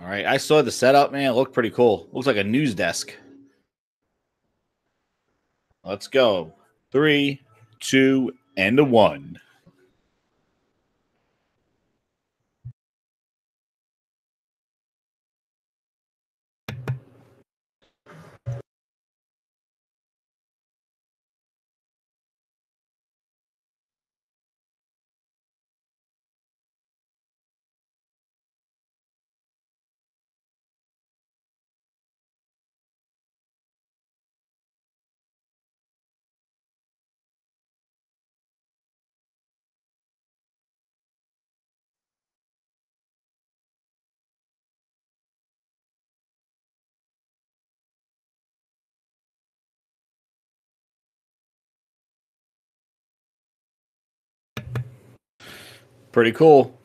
All right, I saw the setup, man. It looked pretty cool. Looks like a news desk. Let's go. 3, 2, and a 1. Pretty cool.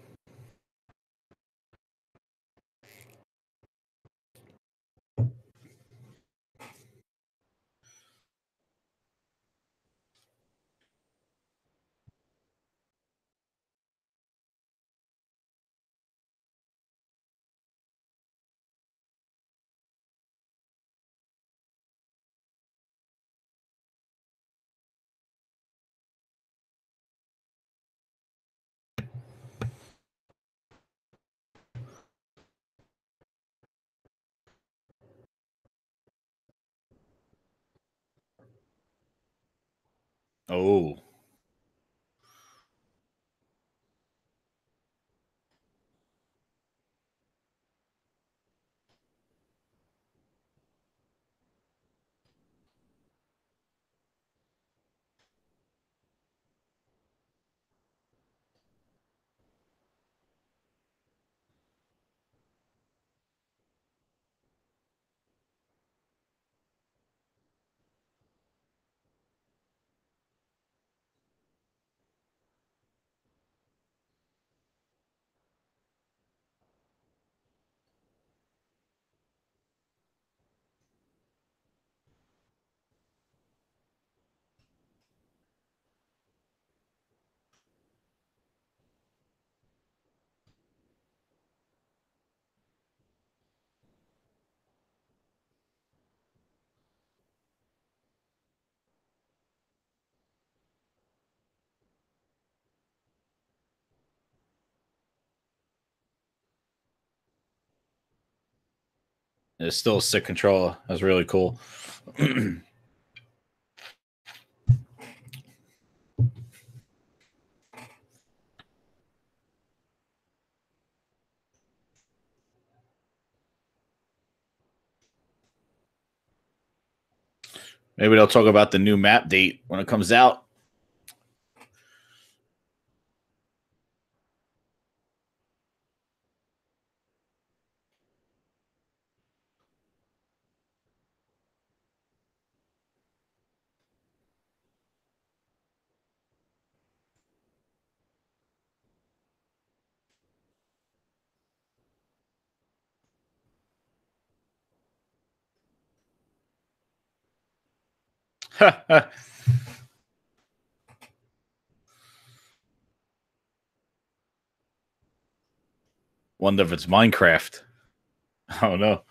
Oh. It's still a sick controller. That's really cool. Maybe they'll talk about the new map date when it comes out. Wonder if it's Minecraft. Oh no.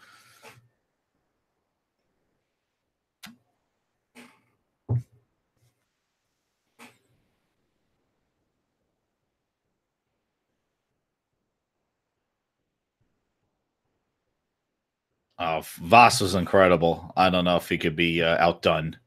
Oh, Voss was incredible. I don't know if he could be outdone.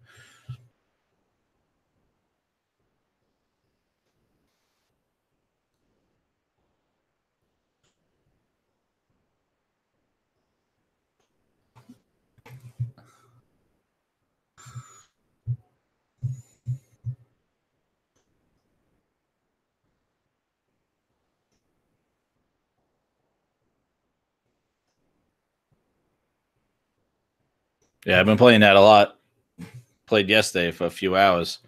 Yeah, I've been playing that a lot. Played yesterday for a few hours.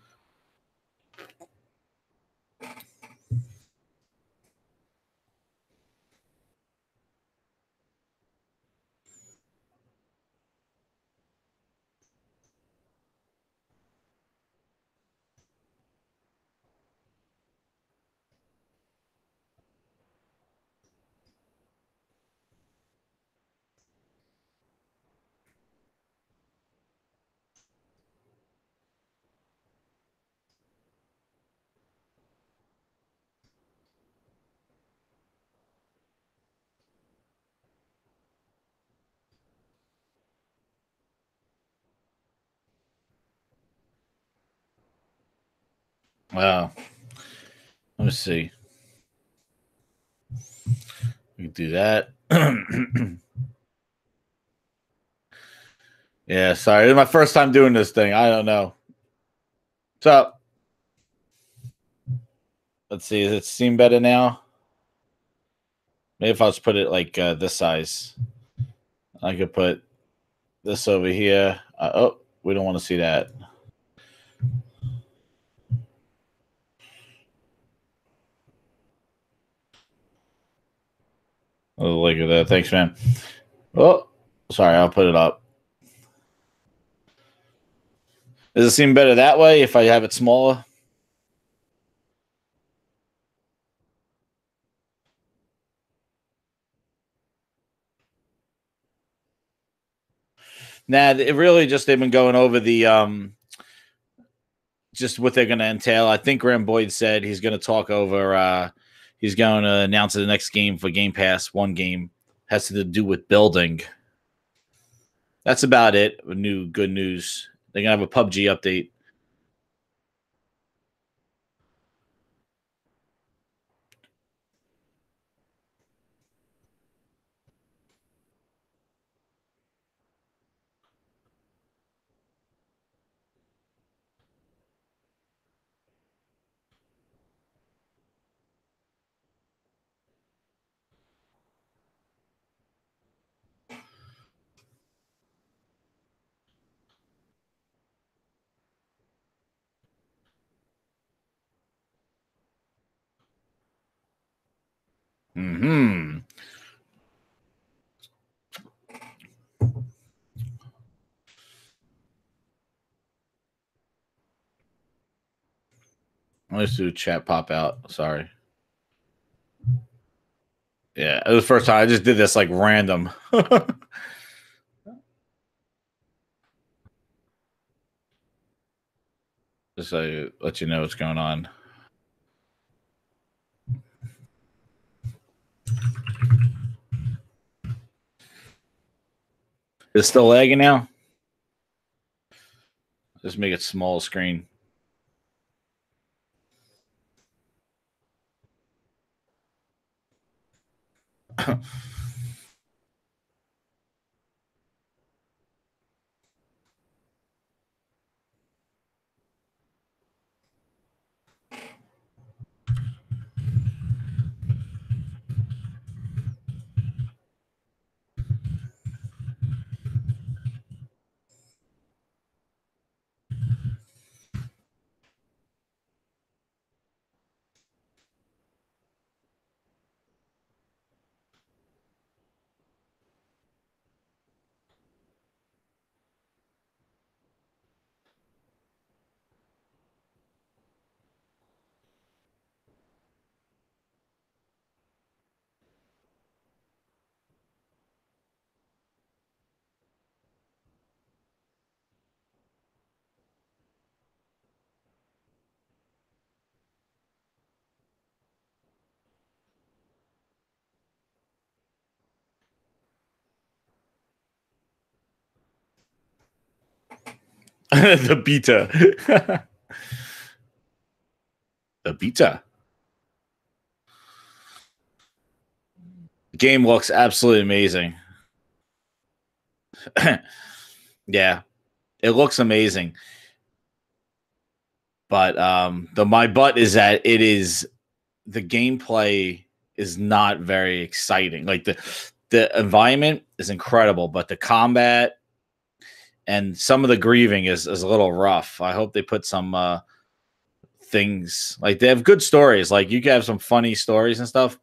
Wow. Let me see. We can do that. Yeah, sorry. This is my first time doing this thing. I don't know. So let's see. Does it seem better now? Maybe if I just put it like this size, I could put this over here. Oh, we don't want to see that. Oh, look at that. Thanks, man. Oh, sorry. I'll put it up. Does it seem better that way if I have it smaller? Nah, it really just they've been going over the just what they're going to entail. I think Graham Boyd said he's going to talk over. He's going to announce the next game for Game Pass. One game has to do with building. That's about it. New good news. They're gonna have a PUBG update. Hmm. Let's do chat pop out. Sorry. Yeah, it was the first time I just did this like random. Just so let you know what's going on. It's still lagging now. Just make it small screen. The beta. The beta. Game looks absolutely amazing. Yeah, it looks amazing. But the my butt is that it is the gameplay is not very exciting. Like the environment is incredible, but the combat and some of the grieving is a little rough. I hope they put some things like they have good stories. Like you can have some funny stories and stuff.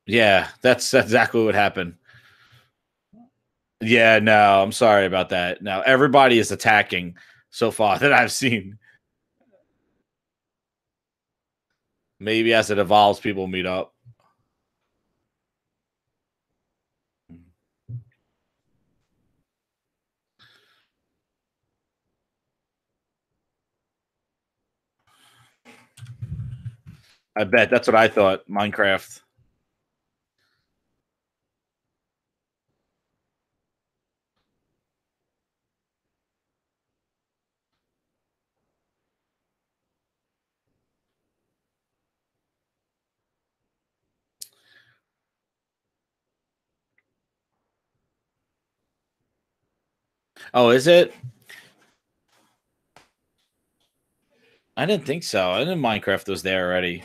Yeah, that's exactly what happened. Yeah, no, I'm sorry about that. Now everybody is attacking so far that I've seen. Maybe as it evolves, people meet up. I bet that's what I thought. Minecraft. Oh, is it? I didn't think so. I didn't Minecraft was there already.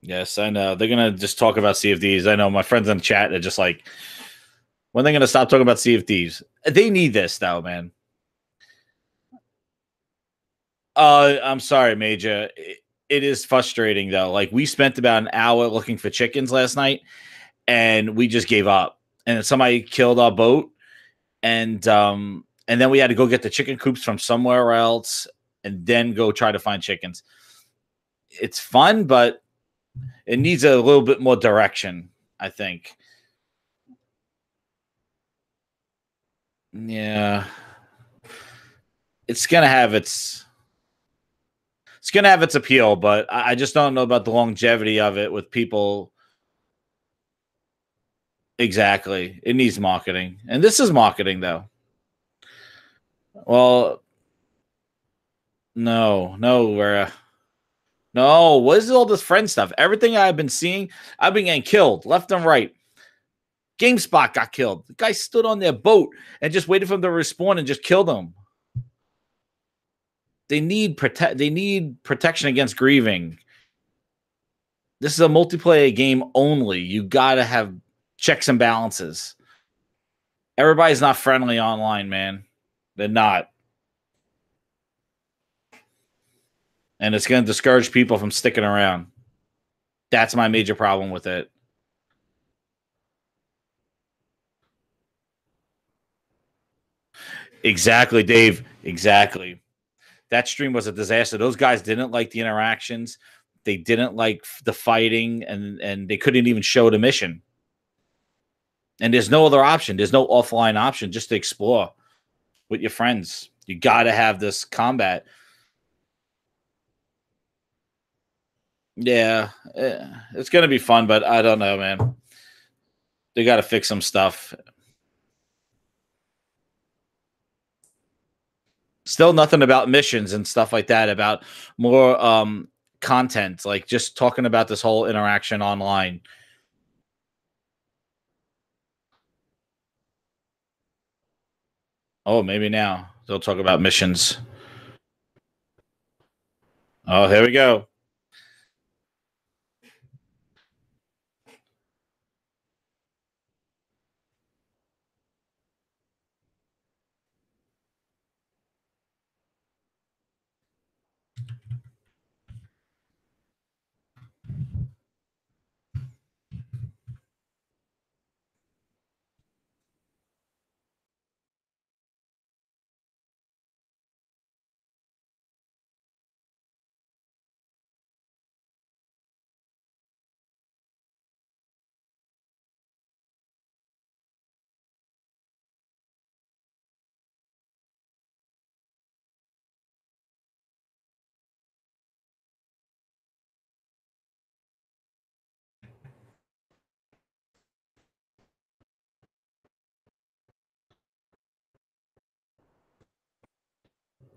Yes, I know. They're gonna just talk about CFDs. I know my friends in the chat are just like, when they're gonna stop talking about CFDs? They need this though, man. I'm sorry, Major. It is frustrating though. Like we spent about an hour looking for chickens last night, and we just gave up. And somebody killed our boat, and then we had to go get the chicken coops from somewhere else, and then go try to find chickens. It's fun, but it needs a little bit more direction, I think. Yeah, it's gonna have its appeal, but I just don't know about the longevity of it with people. Exactly, it needs marketing, and this is marketing though. Well, no, no. What is all this friend stuff? Everything I've been seeing, I've been getting killed left and right. GameSpot got killed. The guy stood on their boat and just waited for them to respawn and just killed them. They need protection against grieving. This is a multiplayer game only. You gotta have checks and balances. Everybody's not friendly online, man. They're not. And it's gonna discourage people from sticking around. That's my major problem with it. Exactly, Dave. Exactly. That stream was a disaster. Those guys didn't like the interactions. They didn't like the fighting, and they couldn't even show the mission. And there's no other option. There's no offline option just to explore with your friends. You got to have this combat. Yeah, it's going to be fun, but I don't know, man. They got to fix some stuff. Still nothing about missions and stuff like that, about more content, like just talking about this whole interaction online. Oh, maybe now they'll talk about missions. Oh, here we go.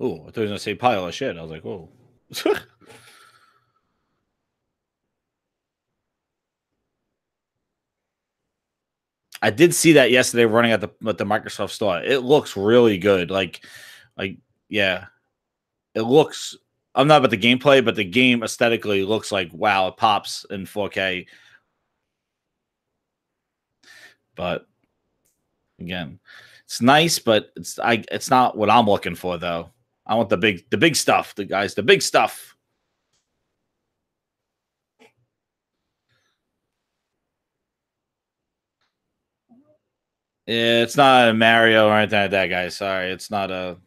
Oh, I thought he was gonna say pile of shit. I was like, oh. I did see that yesterday running at the Microsoft store. It looks really good. Like yeah, it looks. I'm not about the gameplay, but the game aesthetically looks like wow. It pops in 4K. But again, it's nice, but it's not what I'm looking for though. I want the big stuff, the big stuff. Yeah, it's not a Mario or anything like that, guys. Sorry, it's not a.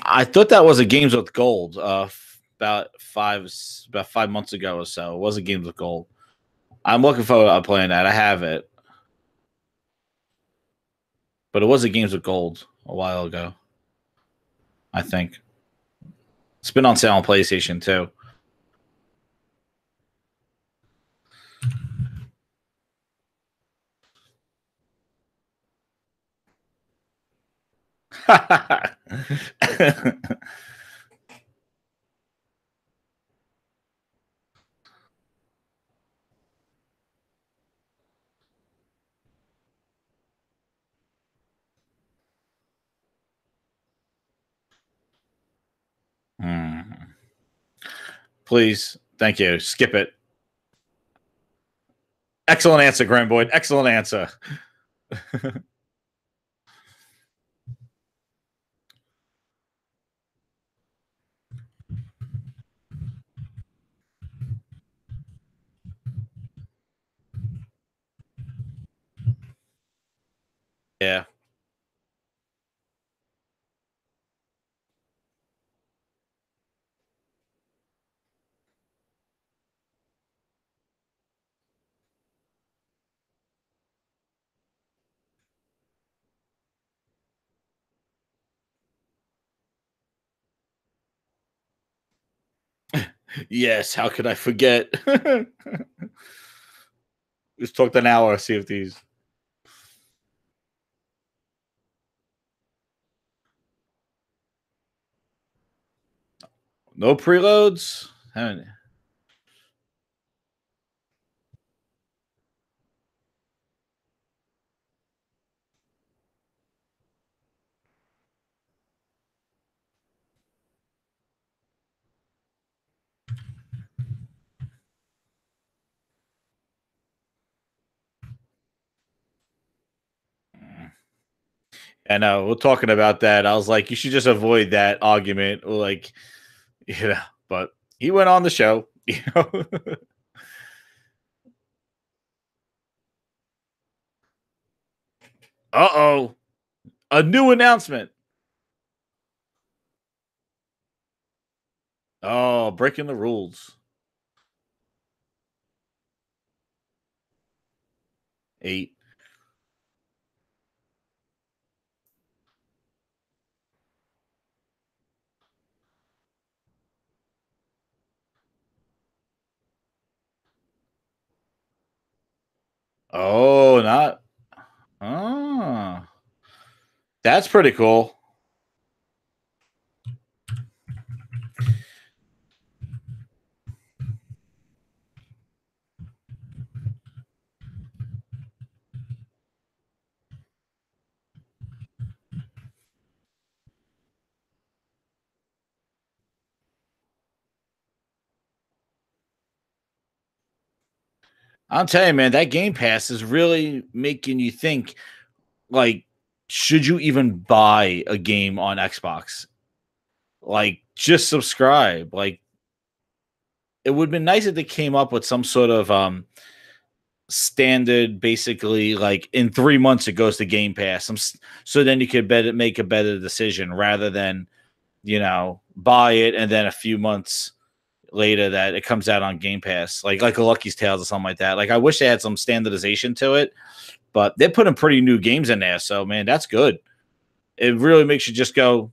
I thought that was a Games with Gold. About 5 months ago or so. It was a Games with Gold. I'm looking forward to playing that. I have it, but it was a Games with Gold a while ago. I think it's been on sale on PlayStation too. Hmm. Please, thank you. Skip it. Excellent answer, Grand Boy. Excellent answer. Yeah. Yes. How could I forget? Let's talk an hour. See if these. No preloads. I know we're talking about that. I was like, you should just avoid that argument. Like, but he went on the show. Uh-oh. A new announcement. Oh, breaking the rules. 8. Oh, not. Oh, that's pretty cool. I'll tell you, man, that Game Pass is really making you think. Like, should you even buy a game on Xbox? Like, just subscribe. Like, it would have been nice if they came up with some sort of standard, basically, like in 3 months it goes to Game Pass. So then you could make a better decision rather than buy it and then a few months later that it comes out on Game Pass, like a Lucky's Tales or something like that. Like I wish they had some standardization to it, but they're putting pretty new games in there. So man, that's good. It really makes you just go,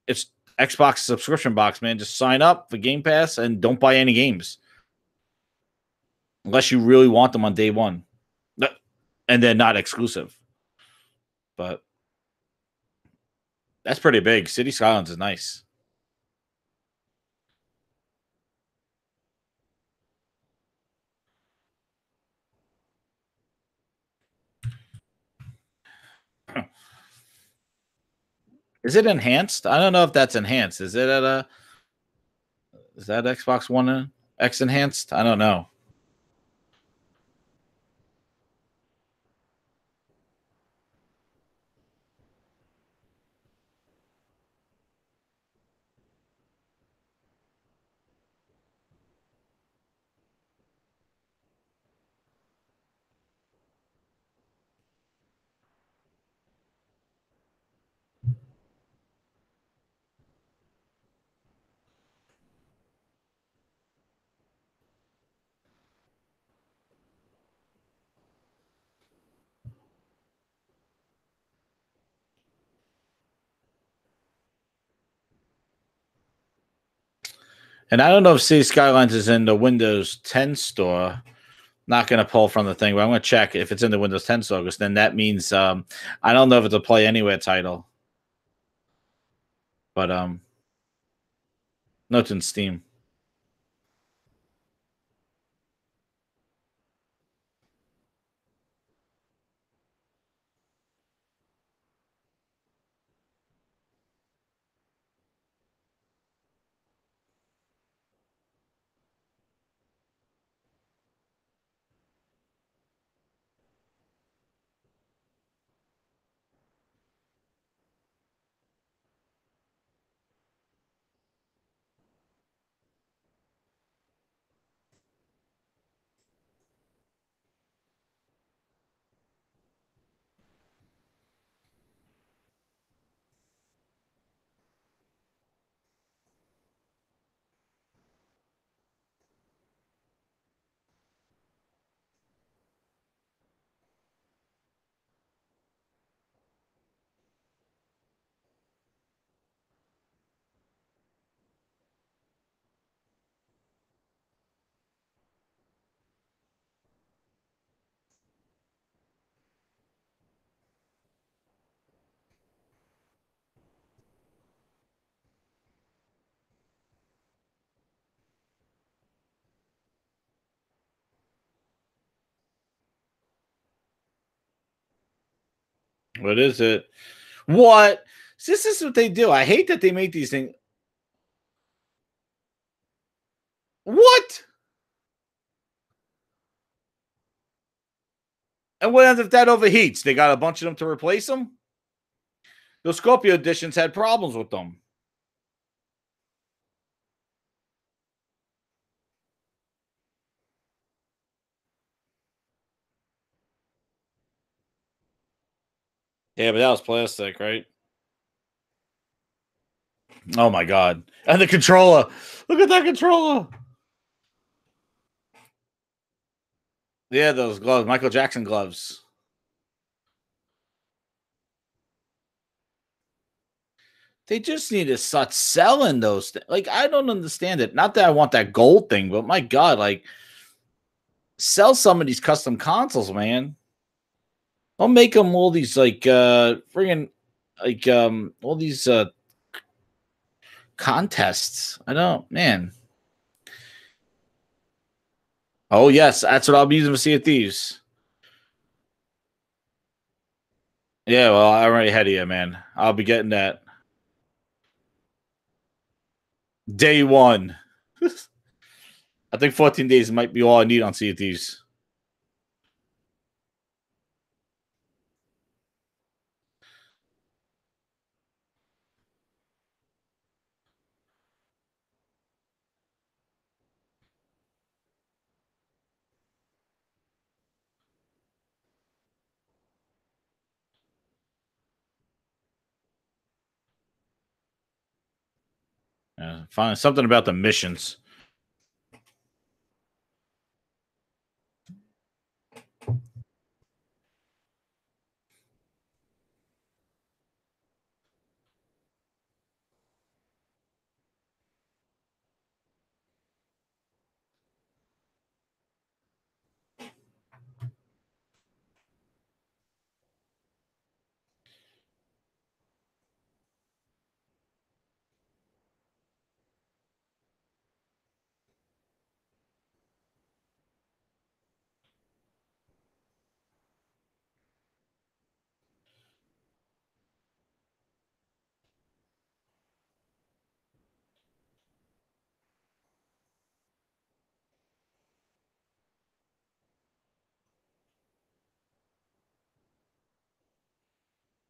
it's Xbox subscription box, man. Just sign up for Game Pass and don't buy any games unless you really want them on day one, and then not exclusive. But that's pretty big. City Skylines is nice. Is it enhanced? I don't know if that's enhanced. Is it at a? Is that Xbox One X enhanced? I don't know. And I don't know if City Skylines is in the Windows 10 store. Not going to pull from the thing, but I'm going to check if it's in the Windows 10 store, because then that means I don't know if it's a Play Anywhere title. But no, it's in Steam. What is it? What? This is what they do. I hate that they make these things. What? And what happens if that overheats? They got a bunch of them to replace them? Those Scorpio editions had problems with them. Yeah, but that was plastic, right? Oh my god. And the controller. Look at that controller. Yeah, those gloves. Michael Jackson gloves. They just need to start selling those things. Like, I don't understand it. Not that I want that gold thing, but my god, like, sell some of these custom consoles, man. Don't make them all these like friggin' like all these contests. I don't, man. Oh yes, that's what I'll be using for Sea of Thieves. Yeah, well, I'm already ahead of you, man. I'll be getting that day one. I think 14 days might be all I need on Sea of Thieves. Find something about the missions.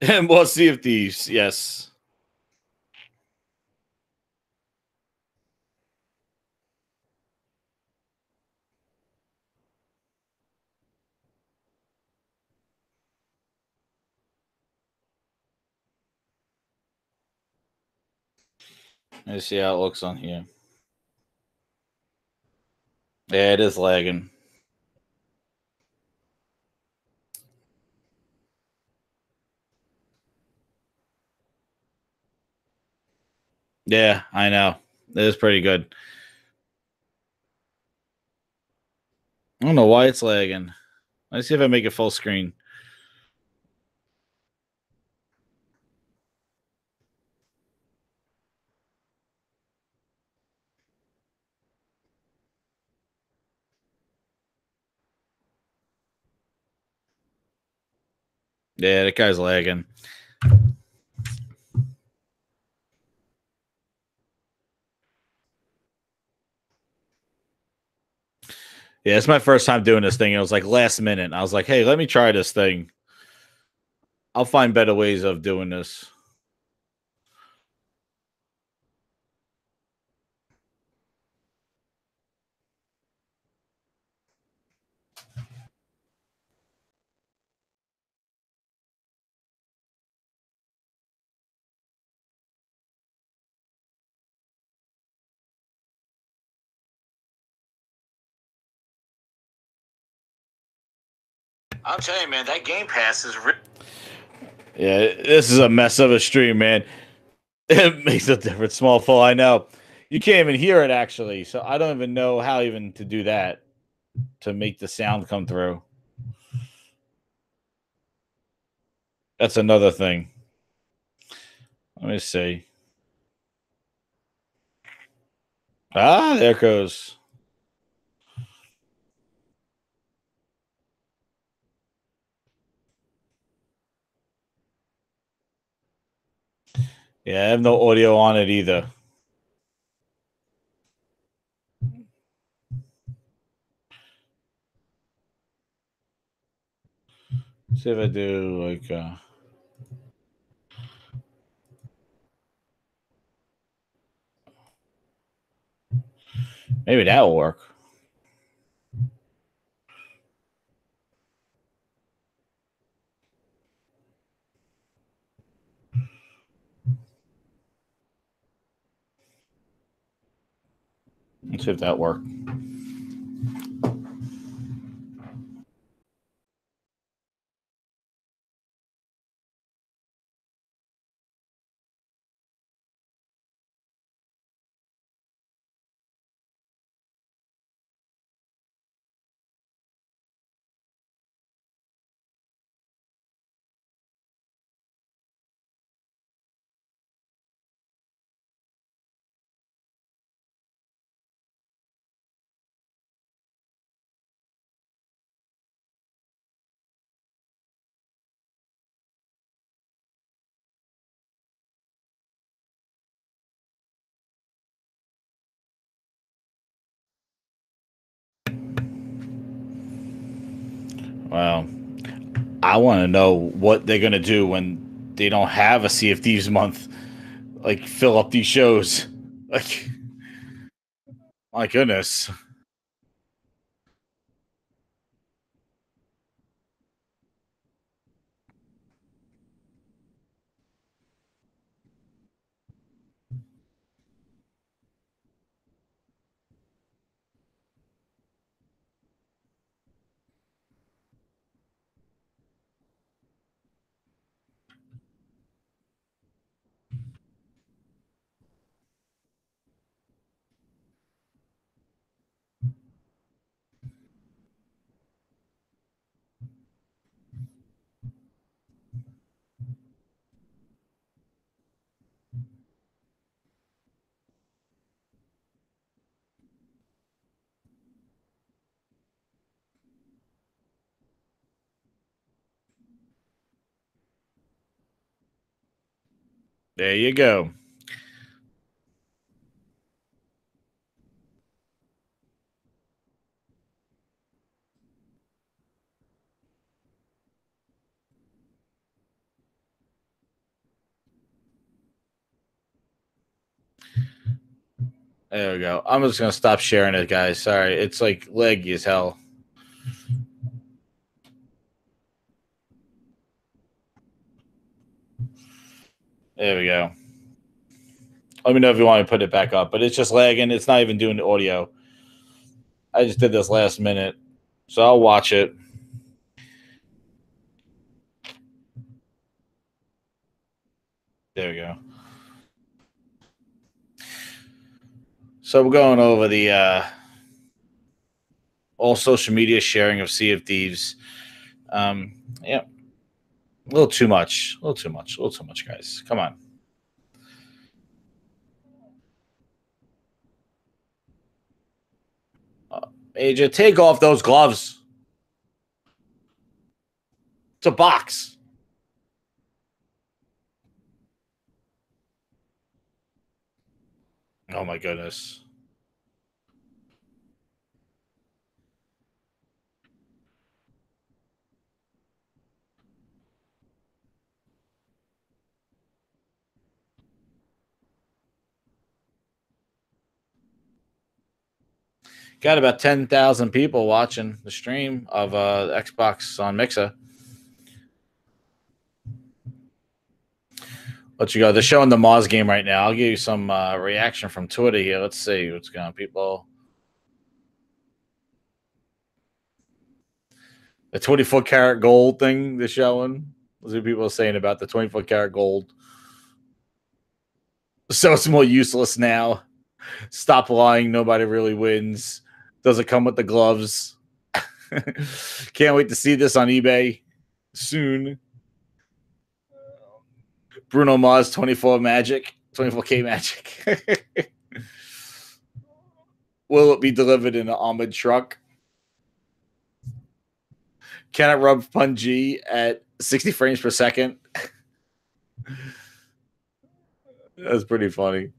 And we'll Sea of Thieves, yes. Let's see how it looks on here. Yeah, it is lagging. Yeah, I know. It is pretty good. I don't know why it's lagging. Let's see if I make it full screen. Yeah, that guy's lagging. Yeah, it's my first time doing this thing. It was like last minute. I was like, hey, let me try this thing. I'll find better ways of doing this. I'm telling you, man, that Game Pass is yeah, this is a mess of a stream, man. It makes a difference. Small fall, I know. You can't even hear it, actually. So I don't even know how even to do that to make the sound come through. That's another thing. Let me see. Ah, there it goes. Yeah, I have no audio on it either. See if I do like maybe that will work. Let's see if that worked. Wow. I want to know what they're gonna do when they don't have a Sea of Thieves month. Like fill up these shows. Like, my goodness. There you go. There we go. I'm just gonna stop sharing it, guys. Sorry, it's like leggy as hell. There we go. Let me know if you want me to put it back up, but it's just lagging. It's not even doing the audio. I just did this last minute, so I'll watch it. There we go. So we're going over the all social media sharing of Sea of Thieves. Yeah, a little too much, guys. Come on. AJ, take off those gloves. It's a box. Oh my goodness. Got about 10,000 people watching the stream of Xbox on Mixer. Let you go. They're showing the Moz game right now. I'll give you some reaction from Twitter here. Let's see what's going on, people. The 24-karat gold thing they're showing. Let's see what people are saying about the 24-karat gold. So it's more useless now. Stop lying. Nobody really wins. Doesn't come with the gloves. Can't wait to see this on eBay soon. Bruno Mars 24K magic. Will it be delivered in an armored truck? Can it rub PUBG at 60 frames per second? That's pretty funny.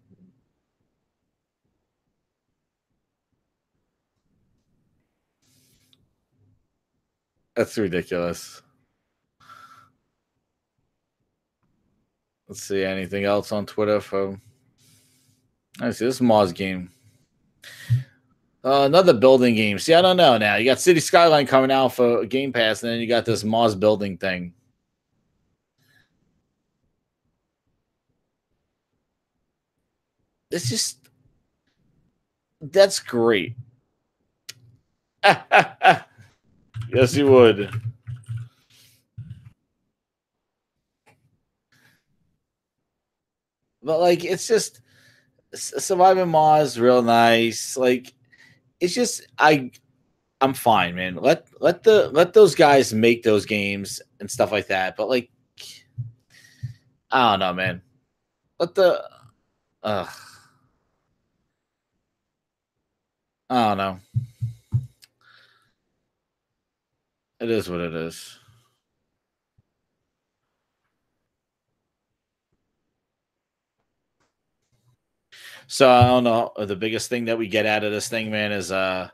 That's ridiculous. Let's see anything else on Twitter from. I see this Moz game. Another building game. See, I don't know now. You got City Skyline coming out for Game Pass, and then you got this Moz building thing. It's just. That's great. Yes, you would. But like, it's just Surviving Mars, real nice. Like, it's just I'm fine, man. Let those guys make those games and stuff like that. But like, I don't know, man. Let the I don't know. It is what it is. So I don't know. The biggest thing that we get out of this thing, man, is the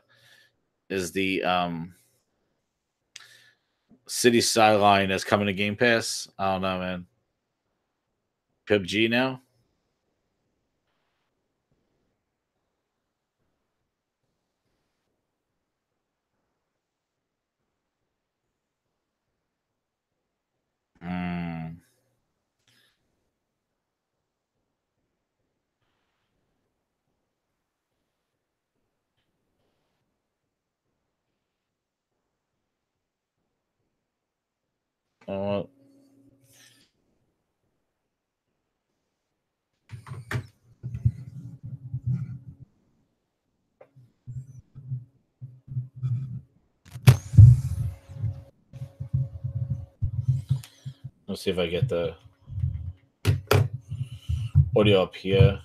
City Skyline that's coming to Game Pass. I don't know, man. PUBG now. Let's see if I get the audio up here.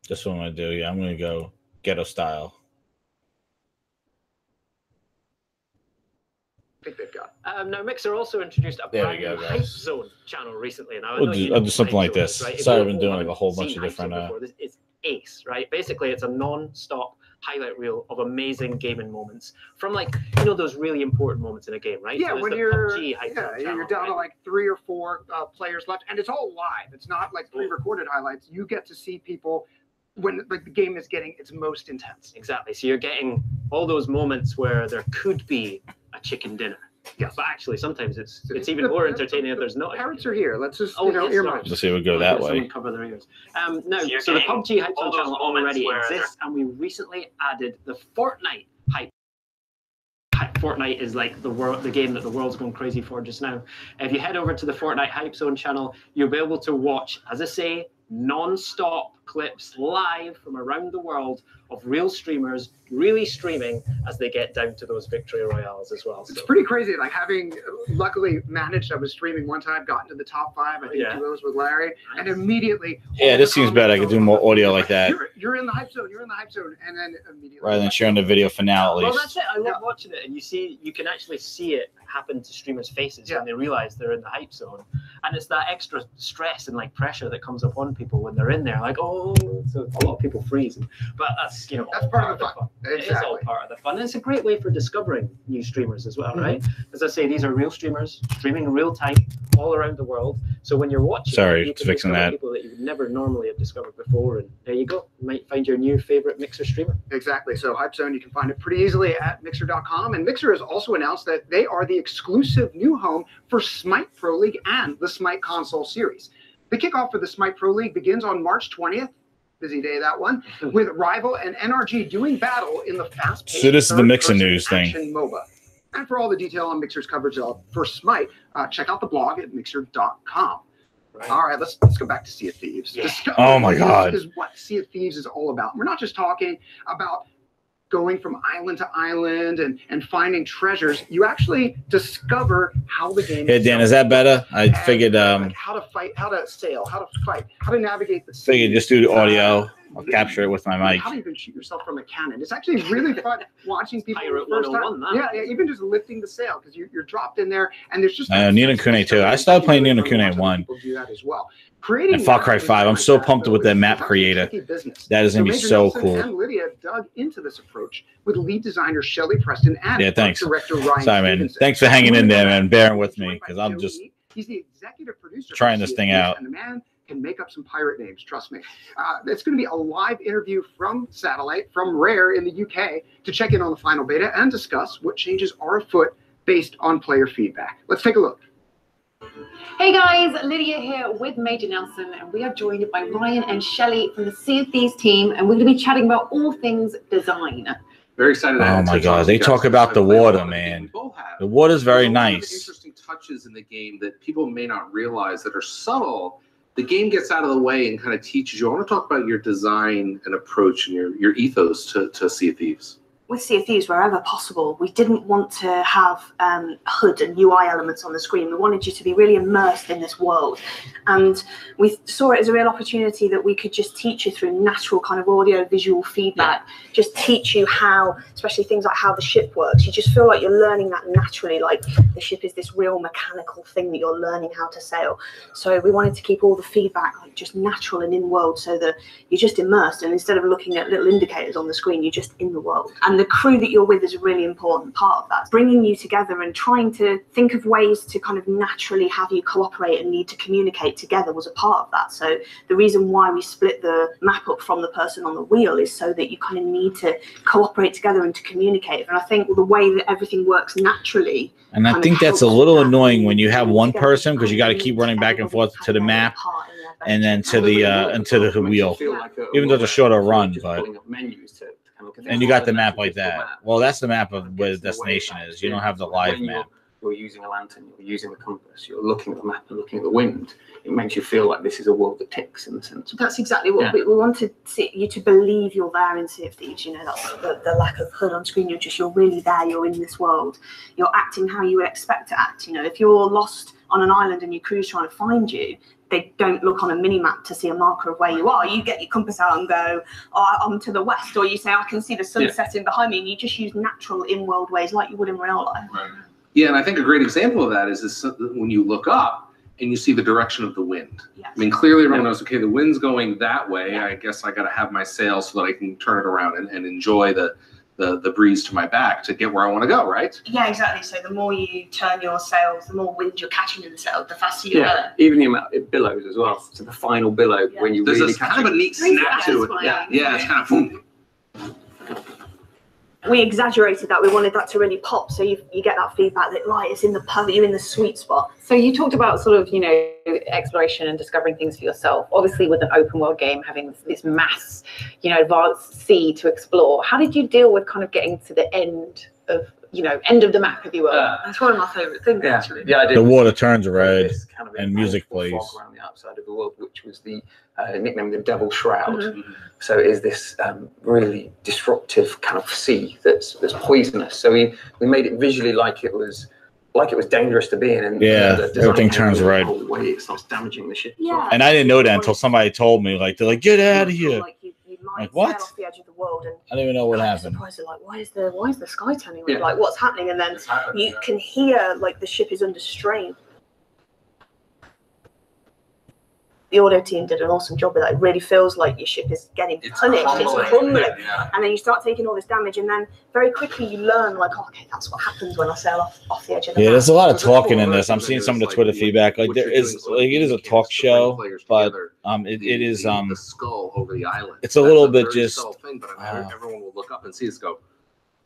That's what I'm going to do. Yeah, I'm going to go ghetto style. I think they've got. Now, Mixer also introduced a brand new Hype Zone channel recently. Now, I'll do something like this. Right? Sorry, I've been doing like a whole bunch of different. It's Ace, right? Basically, it's a non-stop highlight reel of amazing gaming moments from, like, those really important moments in a game, right? Yeah, so when you're you're down to like 3 or 4 players left, and it's all live. It's not like pre-recorded highlights. You get to see people when like the game is getting its most intense. Exactly. So you're getting all those moments where there could be a chicken dinner. Yes, but actually, sometimes it's even more entertaining if there's not. Parents are here. Let's just earmuffs. Let's see, we go that way. Cover their ears. Now, so the PUBG Hype Zone channel already exists, and we recently added the Fortnite Hype. Fortnite is like the game that the world's going crazy for just now. If you head over to the Fortnite Hype Zone channel, you'll be able to watch, as I say, non-stop clips live from around the world of real streamers really streaming as they get down to those victory royales as well. It's pretty crazy. Like having luckily managed, I was streaming one time, got into the top 5, I think duos with Larry, and immediately. Yeah, this seems better. I could do more audio like that. You're in the hype zone. You're in the hype zone, and then immediately. Rather than sharing the video for now, at least. Well, that's it. I love watching it, and you can actually see it happen to streamers' faces when they realize they're in the hype zone, and it's that extra stress and like pressure that comes upon people when they're in there. Like, oh, so a lot of people freeze, but that's that's part of the fun. Exactly. It is all part of the fun. And it's a great way for discovering new streamers as well, right? As I say, these are real streamers streaming in real time all around the world. So when you're watching, you can fixing that. People that you would never normally have discovered before, and there you go. You might find your new favorite Mixer streamer. Exactly. So Hype Zone, you can find it pretty easily at Mixer.com, and Mixer has also announced that they are the exclusive new home for Smite Pro League and the Smite Console Series. The kickoff for the Smite Pro League begins on March 20th. Busy day, that one, with Rival and NRG doing battle in the fast-paced. So this is the Mixer news thing. MOBA. And for all the detail on Mixer's coverage for Smite, check out the blog at Mixer.com. Right. All right, let's go back to Sea of Thieves. Yeah. Oh my God! This is what Sea of Thieves is all about. We're not just talking about going from island to island and finding treasures. You actually discover how the game. Yeah, Dan, is that better? I figured like how to fight, how to sail, how to fight, how to navigate the sea. Figured just do the audio. I'll capture it with my mic. How to even shoot yourself from a cannon. It's actually really fun watching people for the first time. Yeah, even just lifting the sail because you're dropped in there and there's just. Ni no Kuni 2. I started playing Ni no Kuni 1. People do that as well. And Far Cry 5. I'm so pumped with that map creator. That is going to be so cool. And Lydia dug into this approach with lead designer Shelly Preston and thanks. director Ryan Sorry, man. Stevenson. Thanks for hanging in there, man. Bearing with me because I'm just he's the executive producer trying this thing out. And the man can make up some pirate names, trust me. It's going to be a live interview from Satellite, from Rare in the UK, to check in on the final beta and discuss what changes are afoot based on player feedback. Let's take a look. Hey guys, Lydia here with Major Nelson, and we are joined by Ryan and Shelley from the Sea of Thieves team, and we're going to be chatting about all things design. Very excited. Oh my God, they talk about the water, man. The water's very nice. Interesting touches in the game that people may not realize that are subtle. The game gets out of the way and kind of teaches you. I want to talk about your design and approach and your ethos to Sea of Thieves. With Sea of Thieves, wherever possible, we didn't want to have HUD and UI elements on the screen. We wanted you to be really immersed in this world. And we saw it as a real opportunity that we could just teach you through natural kind of audio visual feedback, just teach you how, especially things like how the ship works. You just feel like you're learning that naturally, like the ship is this real mechanical thing that you're learning how to sail. So we wanted to keep all the feedback like just natural and in world so that you're just immersed. And instead of looking at little indicators on the screen, you're just in the world. And the crew that you're with is a really important part of that. Bringing you together and trying to think of ways to kind of naturally have you cooperate and need to communicate together was a part of that. So the reason why we split the map up from the person on the wheel is so that you kind of need to cooperate together and to communicate. And I think the way that everything works naturally. And I think that's a little annoying when you have one person because you got to keep running back and forth to the map and then to the wheel, even though it's a shorter run, but. And you got the map like that. Well, that's the map of where the destination is. You don't have the live map. You're using a lantern, you're using a compass, you're looking at the map and looking at the wind. It makes you feel like this is a world that ticks in the sense. That's exactly what we wanted you to believe you're there in Sea of Thieves. You know, that's the lack of HUD on screen. You're really there. You're in this world. You're acting how you would expect to act. You know, if you're lost on an island and your crew's trying to find you, they don't look on a mini map to see a marker of where you are. You get your compass out and go, oh, I'm to the west, or you say, I can see the sun setting behind me, and you just use natural in-world ways like you would in real life. Right. Yeah, and I think a great example of that is when you look up and you see the direction of the wind. Yes. I mean, clearly everyone knows, okay, the wind's going that way. I guess I got to have my sail so that I can turn it around and enjoy the breeze to my back to get where I want to go, right? Yeah, exactly. So the more you turn your sails, the more wind you're catching in the sail, the faster you go. Even the amount it billows as well. So the final billow when you There's really kind of a neat snap to it. Yeah, it's kind of boom. We exaggerated that. We wanted that to really pop, so you get that feedback that it's in you're in the sweet spot. So you talked about sort of, you know, exploration and discovering things for yourself. Obviously, with an open world game having this mass, you know, advanced sea to explore. How did you deal with kind of getting to the end of end of the map, if you will. That's one of my favourite things, Yeah, actually. the idea The water turns red this kind of and music impenetrable plays. fog around the outside of the world, which was the nickname the Devil's Shroud. Mhm. So it is this really disruptive kind of sea that's poisonous. So we made it visually like it was dangerous to be in. And Yeah, the design everything came turns really red. the whole way it starts damaging the ship. as well. Yeah. And I didn't know that until somebody told me. Like, they're like, get out of here. Like you might Like, what? sail off the edge of the world and I didn't even know what I'm happened. surprised, like, why is the sky turning red? Yeah. Like, what's happening? And then It's happened, you yeah. can hear like the ship is under strain. The audio team did an awesome job with that. It really feels like your ship is getting punished. It's crumbling. Yeah. And then you start taking all this damage, and then very quickly you learn, like, oh, okay, that's what happens when I sail off the edge of the Yeah, map. there's a lot of There's a cool talking in this. I'm version seeing that some of the is Twitter like feedback. Like, what there you're is, doing so like, it is a you can talk bring show, players but together. it is the skull over the island. it's a That's little bit very just, subtle thing, but I mean, everyone will look up and see us go.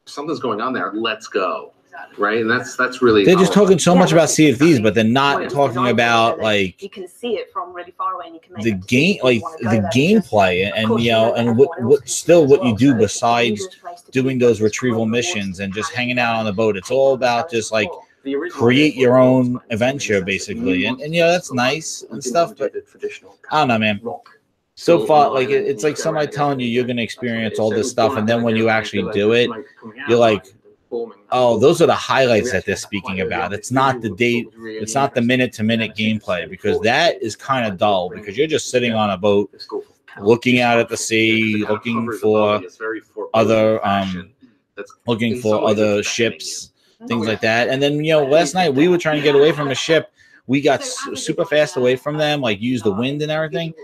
Something's going on there. Let's go, right? And that's really. they're just powerful. talking so Yeah, much about that's Sea of Thieves, but they're Well, not it's talking designed about so that like you can see it from really far away, and you can make the a decision game, if you like wanna go the there, because gameplay, of and course you know, that and everyone what else can see still it what as you well, do so it's a besides dangerous place to doing be, those because retrieval it's missions and just quite hanging out on the boat. It's take all on the about challenge just like before. The original create your was own about adventure, in the sense that basically, you and wanted you know to that's survive. nice We and didn't stuff. want to But do the traditional I don't know, man. rock. So Built far, on like island, it's you like go somebody around telling you again. you're gonna That's what it experience is. all So it this was stuff, born and out then of when the you idea of actually like do the it, smoke coming out you're of like, the island and forming that oh, ball. those are the So highlights we that actually they're had that speaking quite early about. on. It's This not visual the was date. what was really It's not the interesting. minute-to-minute gameplay, because Before that the is kind of idea dull. bringing Because you're just sitting on a boat, the school for kind of looking out at the powerful. sea, The kind of looking hovers for above, and it's very foreboding other fashion. That's looking in for some ways other it's beckoning ships, Oh, things yeah. like that. And then last night we were trying to get away from the ship. We got super fast away from them, like use the wind and everything.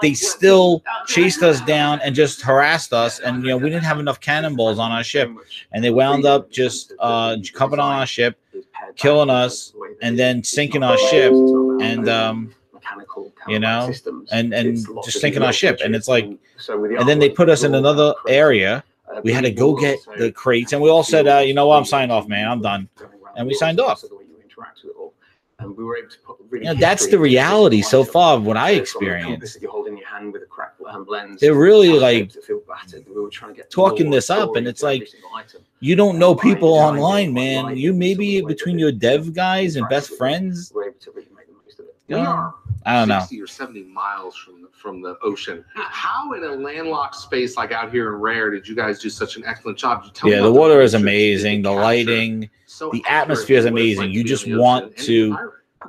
They still chased us down and just harassed us, and we didn't have enough cannonballs on our ship, and they wound up just coming on our ship, killing us, and then sinking our ship, and and just sinking our ship. And it's like, and then they put us in another area. We had to go get the crates, and we all said, you know what, I'm signing off, man, I'm done. And we signed off. And we were able to put really That's the reality so far of what I experienced. You're holding your hand with a cracked lens. They're really like to feel battered. We were trying to get talking more this up, story and it's to every like, single item. you don't know By people designing online, it, man. by You lighting, maybe some of the way between that your it dev guys and interacts best with them, friends. we're able to really make the most of it. Yeah. We are. I don't know. 60 or 70 miles from the ocean. How in a landlocked space like out here in Rare did you guys do such an excellent job? Tell me Yeah, about the water is pictures amazing. that The you lighting, captured so the accurately atmosphere is what it's like amazing. to You be just on the want ocean and to the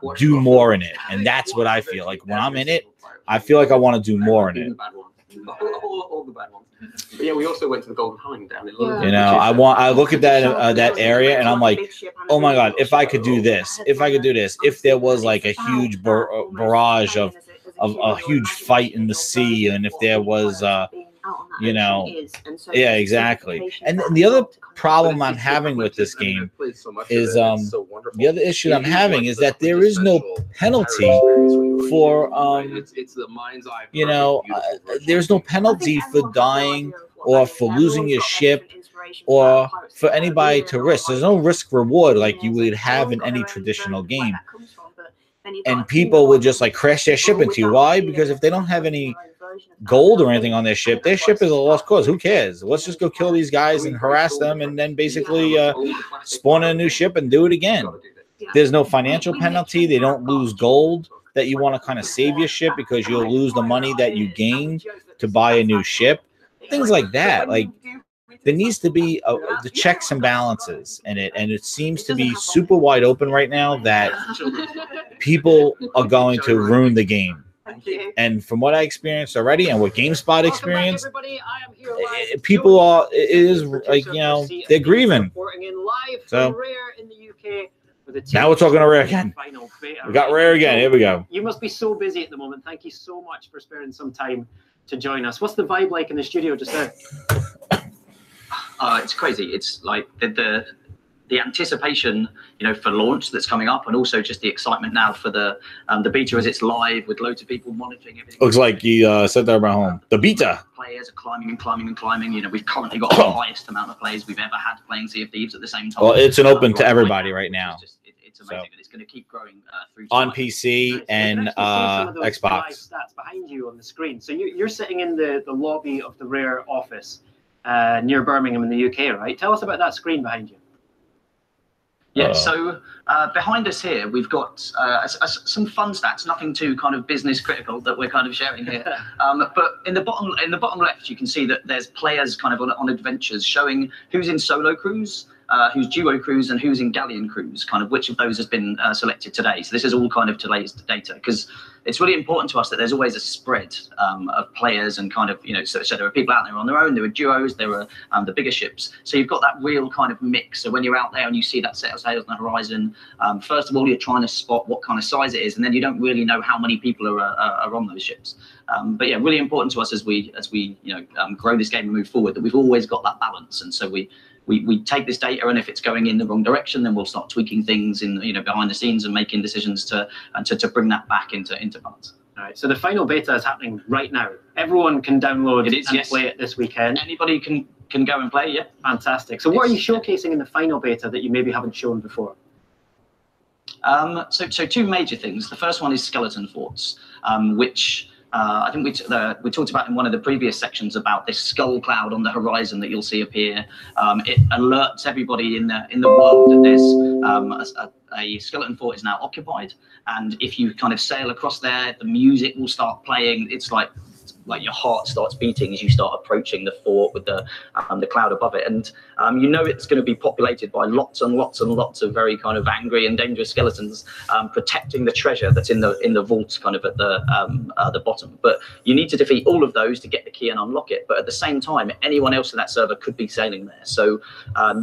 pirate. do more in it, and that's what I feel like when I'm in it. I feel like I want to do more in it. All the bad ones. But yeah, we also went to the Golden Hind down in London. You know, I look at that area, and I'm like, oh my god, if I could do this, if I could do this, if there was like a huge barrage of a huge fight in the sea, and if there was yeah, exactly. And the other problem I'm having with this game is the other issue I'm having is that there is no penalty for it's the mind's eye. there's no penalty for dying or for losing your ship or for anybody to risk. There's no risk reward like you would have in any traditional game. And people would just like crash their ship into you. Why? Because if they don't have any gold or anything on their ship is a lost cause. Who cares? Let's just go kill these guys and harass them, and then basically spawn a new ship and do it again. There's no financial penalty. They don't lose gold that you want to kind of save your ship because you'll lose the money that you gain to buy a new ship. Things like that. Like, there needs to be the checks and balances in it, and it seems to be super wide open right now that people are going to ruin the game. And from what I experienced already, and what GameSpot experienced, people are like they're grieving. So now we're talking to Rare again. We got Rare again. Here we go. You must be so busy at the moment. Thank you so much for sparing some time to join us. What's the vibe like in the studio just now? It's crazy. It's like the anticipation, for launch that's coming up, and also just the excitement now for the beta as it's live with loads of people monitoring everything. Looks like you said that about home. The beta. Players are climbing and climbing and climbing. We've currently got the highest amount of players we've ever had playing Sea of Thieves at the same time. Well, it's an open to everybody right now. It's amazing, and it's going to keep growing through on time. PC and Xbox. Stats behind you on the screen. So you're sitting in the lobby of the Rare office near Birmingham in the UK, right? Tell us about that screen behind you. Yeah, so behind us here, we've got some fun stats, nothing too kind of business critical that we're kind of sharing here. But in the bottom left, you can see that there's players kind of on adventures showing who's in solo crews, who's duo crews, and who's in galleon crews, kind of which of those has been selected today. So this is all kind of today's data, because it's really important to us that there's always a spread of players and kind of, you know, so there are people out there on their own, there are duos, there are the bigger ships. So you've got that real kind of mix. So when you're out there and you see that set of sails on the horizon, first of all, you're trying to spot what kind of size it is, and then you don't really know how many people are on those ships. But yeah, really important to us as we you know grow this game and move forward, that we've always got that balance. And so we take this data, and if it's going in the wrong direction, then we'll start tweaking things in, you know, behind the scenes and making decisions to bring that back into balance. All right, so the final beta is happening right now. Everyone can download and play it this weekend. Anybody can go and play, yeah. Fantastic. So what are you showcasing in the final beta that you maybe haven't shown before? So two major things. The first one is skeleton forts, which I think we talked about in one of the previous sections about this skull cloud on the horizon that you'll see appear. It alerts everybody in the world that there's a skeleton fort is now occupied, and if you kind of sail across there, the music will start playing. It's like your heart starts beating as you start approaching the fort with the cloud above it, and you know it's going to be populated by lots and lots and lots of very kind of angry and dangerous skeletons protecting the treasure that's in the vaults kind of at the bottom. But you need to defeat all of those to get the key and unlock it. But at the same time, anyone else in that server could be sailing there, so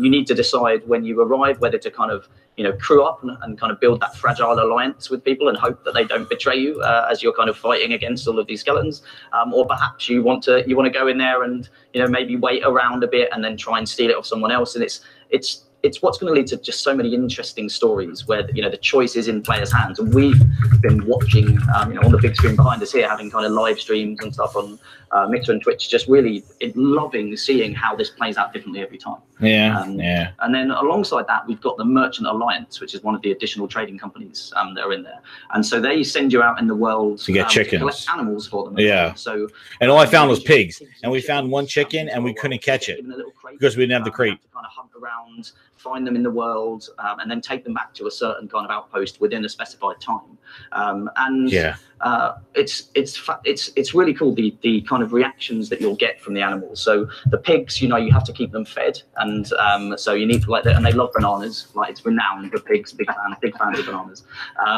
you need to decide when you arrive whether to kind of, you know, crew up and kind of build that fragile alliance with people and hope that they don't betray you as you're kind of fighting against all of these skeletons, or perhaps you want to go in there and, you know, maybe wait around a bit and then try and steal it off someone else. And it's what's going to lead to just so many interesting stories where, you know, the choice is in players' hands. And we've been watching, you know, on the big screen behind us here, having kind of live streams and stuff on Mixer and Twitch, just really loving seeing how this plays out differently every time. Yeah, And then alongside that, we've got the Merchant Alliance, which is one of the additional trading companies that are in there. And so they send you out in the world to get chickens, to collect animals for them. Yeah. So, and all I found was pigs, and we found one chicken, and we couldn't catch it because we didn't have the crate. To kind of hunt around, find them in the world, and then take them back to a certain kind of outpost within a specified time. And yeah, it's really cool, the kind of reactions that you'll get from the animals. So the pigs, you know, you have to keep them fed, and so you need to and they love bananas. Like, it's renowned for pigs, big fans of bananas.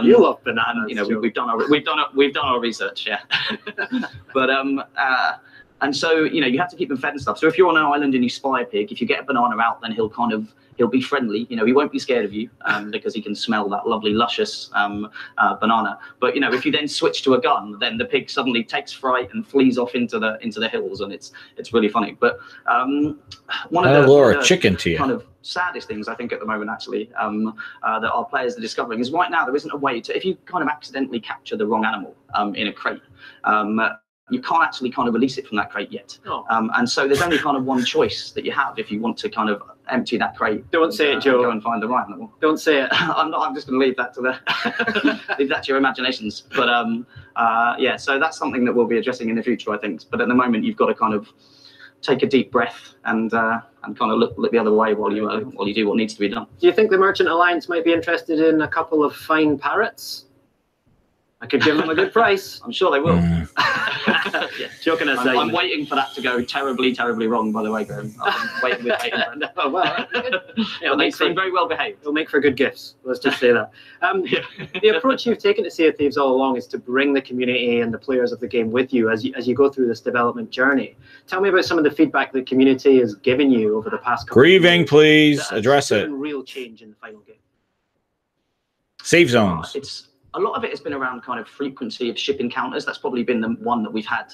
You love bananas. You know, we've done our research, yeah. But and so, you know, you have to keep them fed and stuff. So if you're on an island and you spy a pig, if you get a banana out, then he'll be friendly. You know, he won't be scared of you because he can smell that lovely, luscious banana. But, you know, if you then switch to a gun, then the pig suddenly takes fright and flees off into the hills, and it's really funny. But one of the chicken to you. Kind of saddest things I think at the moment, actually, that our players are discovering is right now there isn't a way to, if you kind of accidentally capture the wrong animal in a crate, you can't actually kind of release it from that crate yet. Oh. And so there's only kind of one choice that you have if you want to kind of empty that crate. Don't say it, Joe. Go and find the right animal. Don't say it. I'm just going to leave that to leave that to your imaginations. But yeah, so that's something that we'll be addressing in the future, I think. But at the moment, you've got to kind of take a deep breath and kind of look the other way while you do what needs to be done. Do you think the Merchant Alliance might be interested in a couple of fine parrots? I could give them a good price. I'm sure they will. Yeah. Joking aside, I'm waiting for that to go terribly, terribly wrong, by the way, Graham. I'm waiting with waiting. No, well, they seem very well behaved. It'll make for good gifts. Let's just say that. The approach you've taken to Sea of Thieves all along is to bring the community and the players of the game with you as you go through this development journey. Tell me about some of the feedback the community has given you over the past couple Grieving, of years. please address it. Real change in the final game. Save zones. A lot of it has been around kind of frequency of ship encounters. That's probably been the one that we've had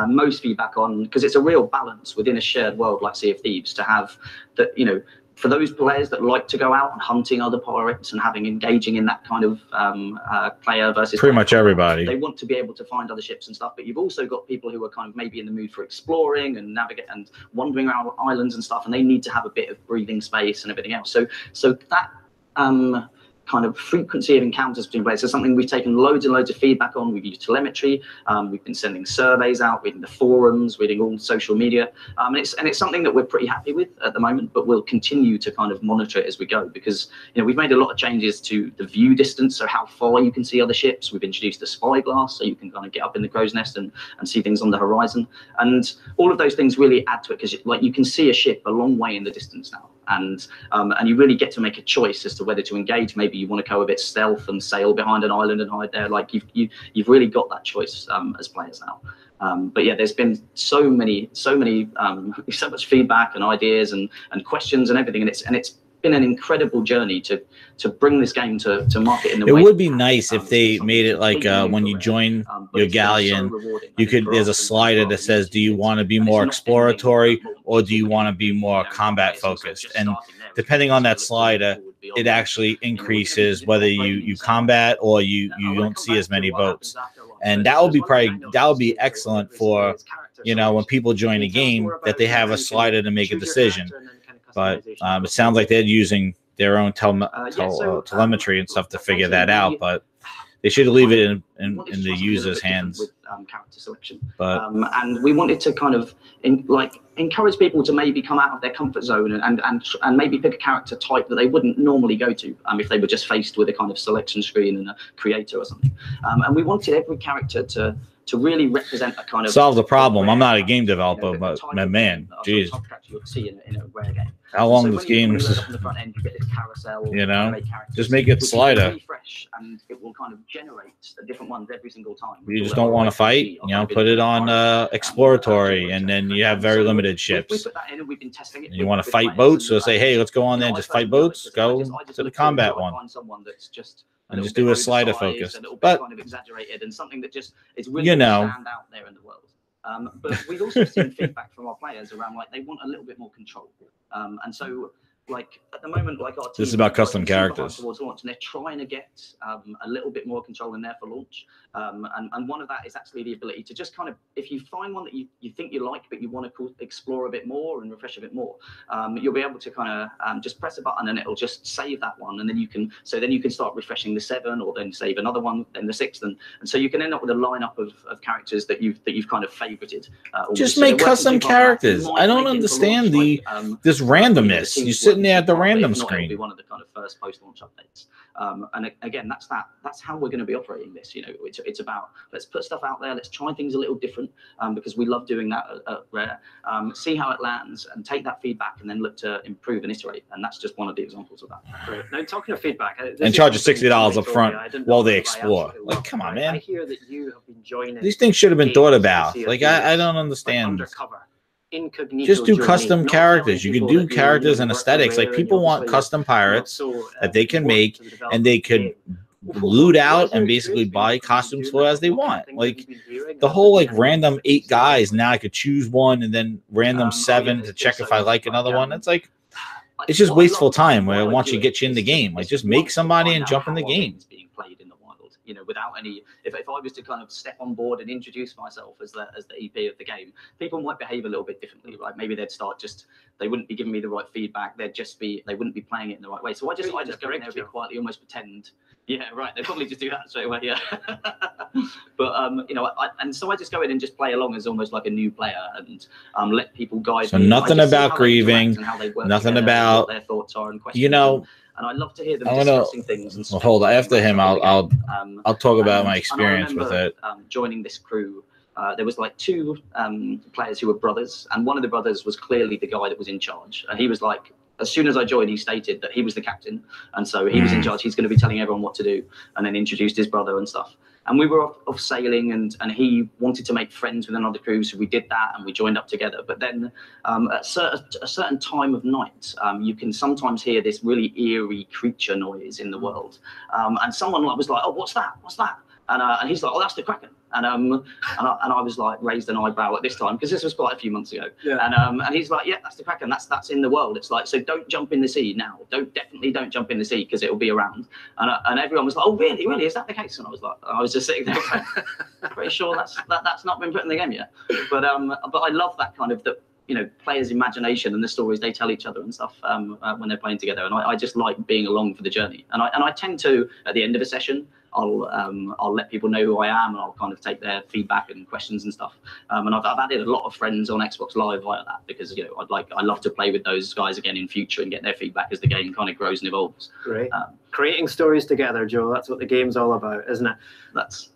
most feedback on, because it's a real balance within a shared world like Sea of Thieves to have that, you know, for those players that like to go out and hunting other pirates and engaging in that kind of player versus pretty much everybody. They want to be able to find other ships and stuff, but you've also got people who are kind of maybe in the mood for exploring and navigate and wandering around islands and stuff, and they need to have a bit of breathing space and everything else. So that kind of frequency of encounters between players is something we've taken loads and loads of feedback on. We've used telemetry, we've been sending surveys out, reading the forums, reading all social media, and it's something that we're pretty happy with at the moment, but we'll continue to kind of monitor it as we go, because we've made a lot of changes to the view distance, so how far you can see other ships. We've introduced the spyglass, so you can kind of get up in the crow's nest and see things on the horizon, and all of those things really add to it, because like you can see a ship a long way in the distance now, and you really get to make a choice as to whether to engage. Maybe you want to go a bit stealth and sail behind an island and hide there. Like you've really got that choice as players now. But yeah, there's been so much feedback and ideas and questions and everything, and it's been an incredible journey to bring this game to market in the way. It would be nice if they made it like when you join your galleon, there's a slider that says, do you want to be more exploratory or do you want to be more combat focused? And depending on that slider, it actually increases whether you combat or you don't see as many boats. And that would be excellent for, when people join a game, that they have a slider to make a decision. But it sounds like they're using their own telemetry and stuff to figure that out. But they should leave it in the user's hands. With character selection, and we wanted to kind of encourage people to maybe come out of their comfort zone and maybe pick a character type that they wouldn't normally go to if they were just faced with a kind of selection screen and a creator or something. And we wanted every character to really represent a kind of solve the problem. I'm not a game developer, but man, geez, you'll see in a rare game. How long this game is? Just make it slider. Refresh, and it will kind of generate different ones every single time. You just don't want to fight, put it on exploratory, and then you have very limited ships. And you want to fight boats, so say, hey, let's go on there and just fight boats. Go to the combat one. And just do a slider focus, but kind of exaggerated and something that just is really stand out there in the world. But we've also seen feedback from our players around they want a little bit more control, and so at the moment, our team, this is about custom characters towards launch, and they're trying to get a little bit more control in there for launch. And one of that is actually the ability to just kind of, if you find one that you think you like, but you want to explore a bit more and refresh a bit more, you'll be able to kind of just press a button and it'll just save that one, and then you can start refreshing the 7, or then save another one, then the 6th, and so you can end up with a lineup of characters that you've kind of favorited. Just make custom characters. I don't understand this randomness. You sit there at the random screen. It'll be one of the kind of first post-launch updates. And again, that's how we're going to be operating this. It's about, let's put stuff out there, let's try things a little different, because we love doing that at Rare. See how it lands and take that feedback and then look to improve and iterate. And that's just one of the examples of that. Great. Now, talking of feedback, and charge you $60 up front while they explore. Come on, man. I hear that you have been joining. These things should have been thought about. I don't understand. Undercover. Incognito just do custom characters. You can do characters and aesthetics. People want custom pirates that they can make, and they could loot out and basically buy costumes for as they want. The whole random 8 guys. Now I could choose one and then random 7 to check if I like another one. It's just wasteful time. Where once you get you in the game, just make somebody and jump in the game. Without any, if I was to kind of step on board and introduce myself as the EP of the game, people might behave a little bit differently, right? Maybe they'd start they wouldn't be giving me the right feedback. They wouldn't be playing it in the right way. So I just go in there a bit quietly, almost pretend. Yeah, right. They probably just do that straight away. Yeah. But and so I just go in and just play along as almost like a new player and let people guide. So nothing about grieving, nothing about what their thoughts are and questions. And I love to hear them discussing things. And well, hold on. After him, I'll talk about my experience with it. Joining this crew, there was 2 players who were brothers, and one of the brothers was clearly the guy that was in charge. And he was as soon as I joined, he stated that he was the captain, and so he was in charge. He's going to be telling everyone what to do, and then introduced his brother and stuff. And we were off sailing, and he wanted to make friends with another crew, so we did that, and we joined up together. But then at a certain time of night, you can sometimes hear this really eerie creature noise in the world. And someone was like, oh, what's that? What's that? And he's like, oh, that's the Kraken. And I was raised an eyebrow at this time, because this was quite a few months ago. Yeah. And he's like, yeah, that's the Kraken. That's in the world. It's so don't jump in the sea now. Definitely don't jump in the sea, because it'll be around. And everyone was like, oh, really? Is that the case? And I was just sitting there, pretty sure that's not been put in the game yet. But I love that kind of players' imagination and the stories they tell each other and stuff when they're playing together. And I just like being along for the journey. And I tend to, at the end of a session, I'll let people know who I am, and I'll kind of take their feedback and questions and stuff. And I've added a lot of friends on Xbox Live via that, because I love to play with those guys again in future and get their feedback as the game kind of grows and evolves. Great. Creating stories together, Joe. That's what the game's all about, isn't it?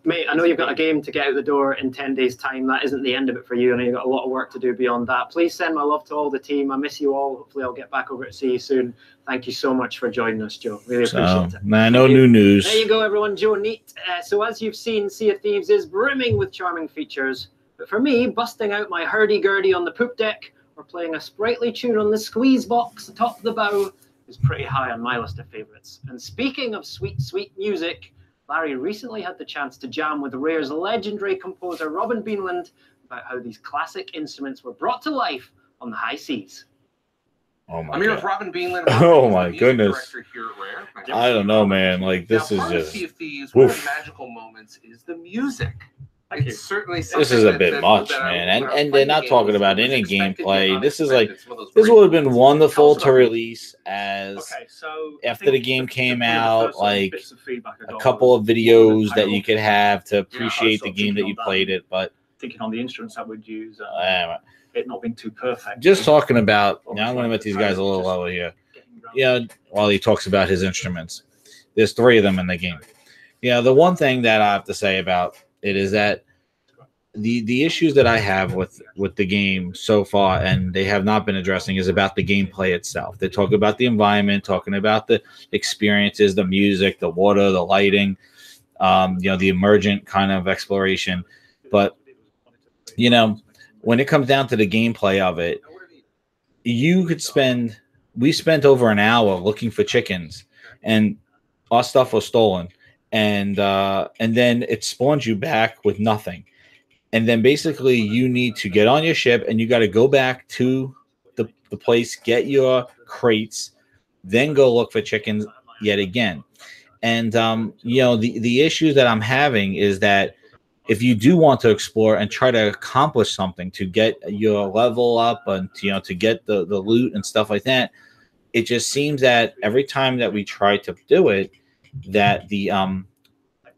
Mate, I know you've got a game to get out the door in 10 days' time. That isn't the end of it for you. I know you've got a lot of work to do beyond that. Please send my love to all the team. I miss you all. Hopefully I'll get back over to see you soon. Thank you so much for joining us, Joe. Really appreciate it. No new news. There you go, everyone. Joe Neate. So as you've seen, Sea of Thieves is brimming with charming features. But for me, busting out my hurdy-gurdy on the poop deck or playing a sprightly tune on the squeeze box atop the bow is pretty high on my list of favorites. And speaking of sweet, sweet music, Larry recently had the chance to jam with Rare's legendary composer Robin Beanland about how these classic instruments were brought to life on the high seas. Oh my I'm here God. with Robin Beanland. Oh my goodness. Director here at Rare. I don't know, man. Like, this now, is part of just. Sea of Thieves, one of Oof. the magical moments is the music. Thank you. It's certainly This is a bit much, man. And they're not talking about any gameplay. This is like, this would have been wonderful to release as Okay, so after the game came out, like a couple of videos that you could have to appreciate the game that you played it. But thinking on the instruments I would use, it not being too perfect. just talking about, now I'm going to let these guys a little lower here. Yeah, while he talks about his instruments, there's 3 of them in the game. Yeah, the one thing that I have to say about it is that the issues that I have with the game so far, and they have not been addressing, is about the gameplay itself. They talk about the environment, talking about the experiences, the music, the water, the lighting, the emergent kind of exploration. But when it comes down to the gameplay of it, we spent over an hour looking for chickens, and our stuff was stolen, and then it spawns you back with nothing. And then basically you need to get on your ship and you got to go back to the place, get your crates, then go look for chickens yet again. And, the issue that I'm having is that if you do want to explore and try to accomplish something to get your level up and, to get the loot and stuff like that, it just seems that every time that we try to do it, that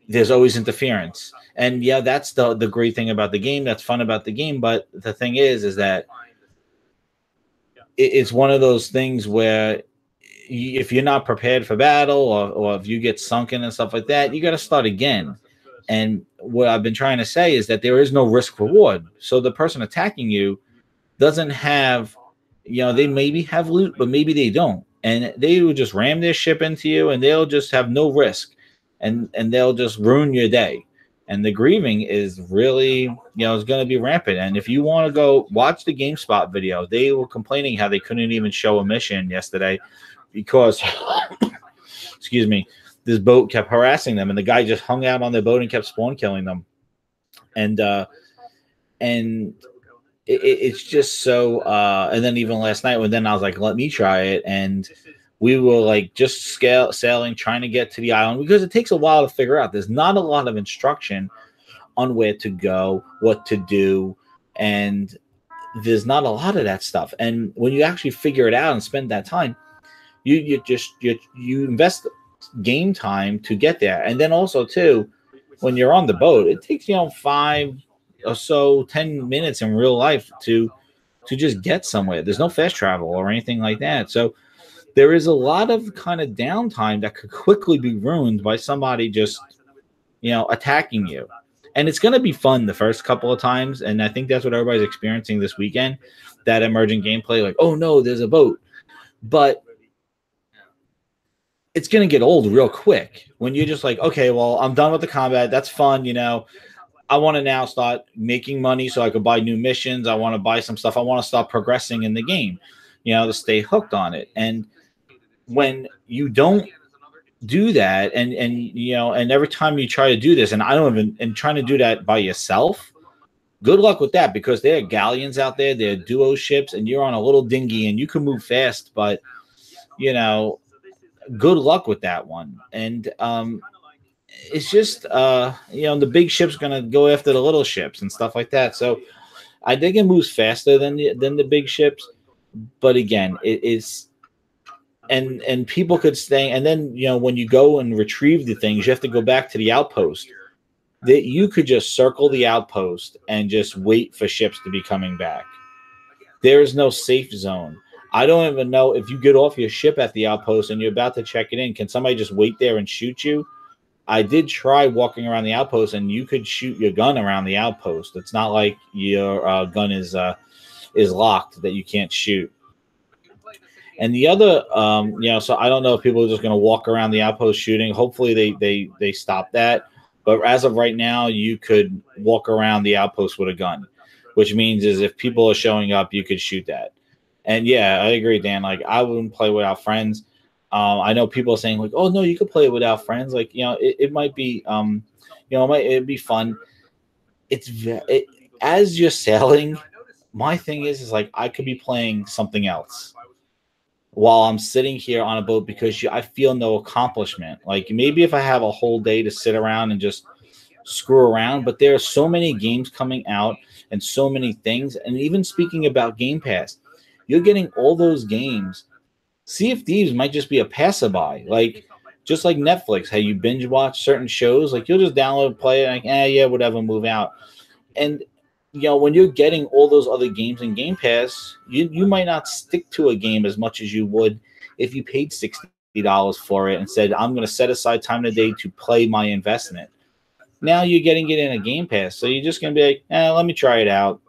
there's always interference. And yeah, that's the great thing about the game. That's fun about the game. But the thing is that it's one of those things where if you're not prepared for battle or if you get sunken and stuff like that, you got to start again. And what I've been trying to say is that there is no risk reward. So the person attacking you doesn't have, they maybe have loot, but maybe they don't. And they will just ram their ship into you and they'll just have no risk. And they'll just ruin your day. And the grieving is really, is going to be rampant. And if you want to go watch the GameSpot video, they were complaining how they couldn't even show a mission yesterday because, excuse me, this boat kept harassing them. And the guy just hung out on their boat and kept spawn killing them. And it's just so, and then even last night then I was like, let me try it. And we were like just sailing, trying to get to the island because it takes a while to figure out. There's not a lot of instruction on where to go, what to do, and there's not a lot of that stuff. And when you actually figure it out and spend that time, you invest game time to get there. And then also too, when you're on the boat, it takes 5 or so 10 minutes in real life to just get somewhere. There's no fast travel or anything like that. So there is a lot of kind of downtime that could quickly be ruined by somebody just, attacking you. And it's going to be fun the first couple of times. And I think that's what everybody's experiencing this weekend, that emerging gameplay, like, oh no, there's a boat. But it's going to get old real quick when you're just like, okay, well, I'm done with the combat. That's fun. I want to now start making money so I could buy new missions. I want to buy some stuff. I want to start progressing in the game, to stay hooked on it. And when you don't do that, and every time you try to do this, and trying to do that by yourself, good luck with that, because there are galleons out there, there are duo ships, and you're on a little dinghy and you can move fast, but good luck with that one. And it's just the big ship's gonna go after the little ships and stuff like that. So I think it moves faster than the big ships, but again, it is. And people could stay, and then when you go and retrieve the things, you have to go back to the outpost. That you could just circle the outpost and just wait for ships to be coming back. There is no safe zone. I don't even know if you get off your ship at the outpost and you're about to check it in, can somebody just wait there and shoot you? I did try walking around the outpost, and you could shoot your gun around the outpost. It's not like your gun is locked that you can't shoot. And the other, so I don't know if people are just going to walk around the outpost shooting. Hopefully they stop that. But as of right now, you could walk around the outpost with a gun, which means is if people are showing up, you could shoot that. And yeah, I agree, Dan. Like, I wouldn't play without friends. I know people are saying like, oh no, you could play it without friends. Like, it might be, it'd be fun. As you're sailing, my thing is like I could be playing something else while I'm sitting here on a boat because I feel no accomplishment. Like maybe if I have a whole day to sit around and just screw around, but there are so many games coming out and so many things. And even speaking about Game Pass, you're getting all those games. Sea of Thieves might just be a passerby, like just like Netflix. How you binge watch certain shows, like you'll just download, play it, like yeah, whatever, move out. And when you're getting all those other games in Game Pass, you might not stick to a game as much as you would if you paid $60 for it and said, I'm going to set aside time in the day to play my investment. Now you're getting it in a Game Pass, so you're just going to be like, let me try it out.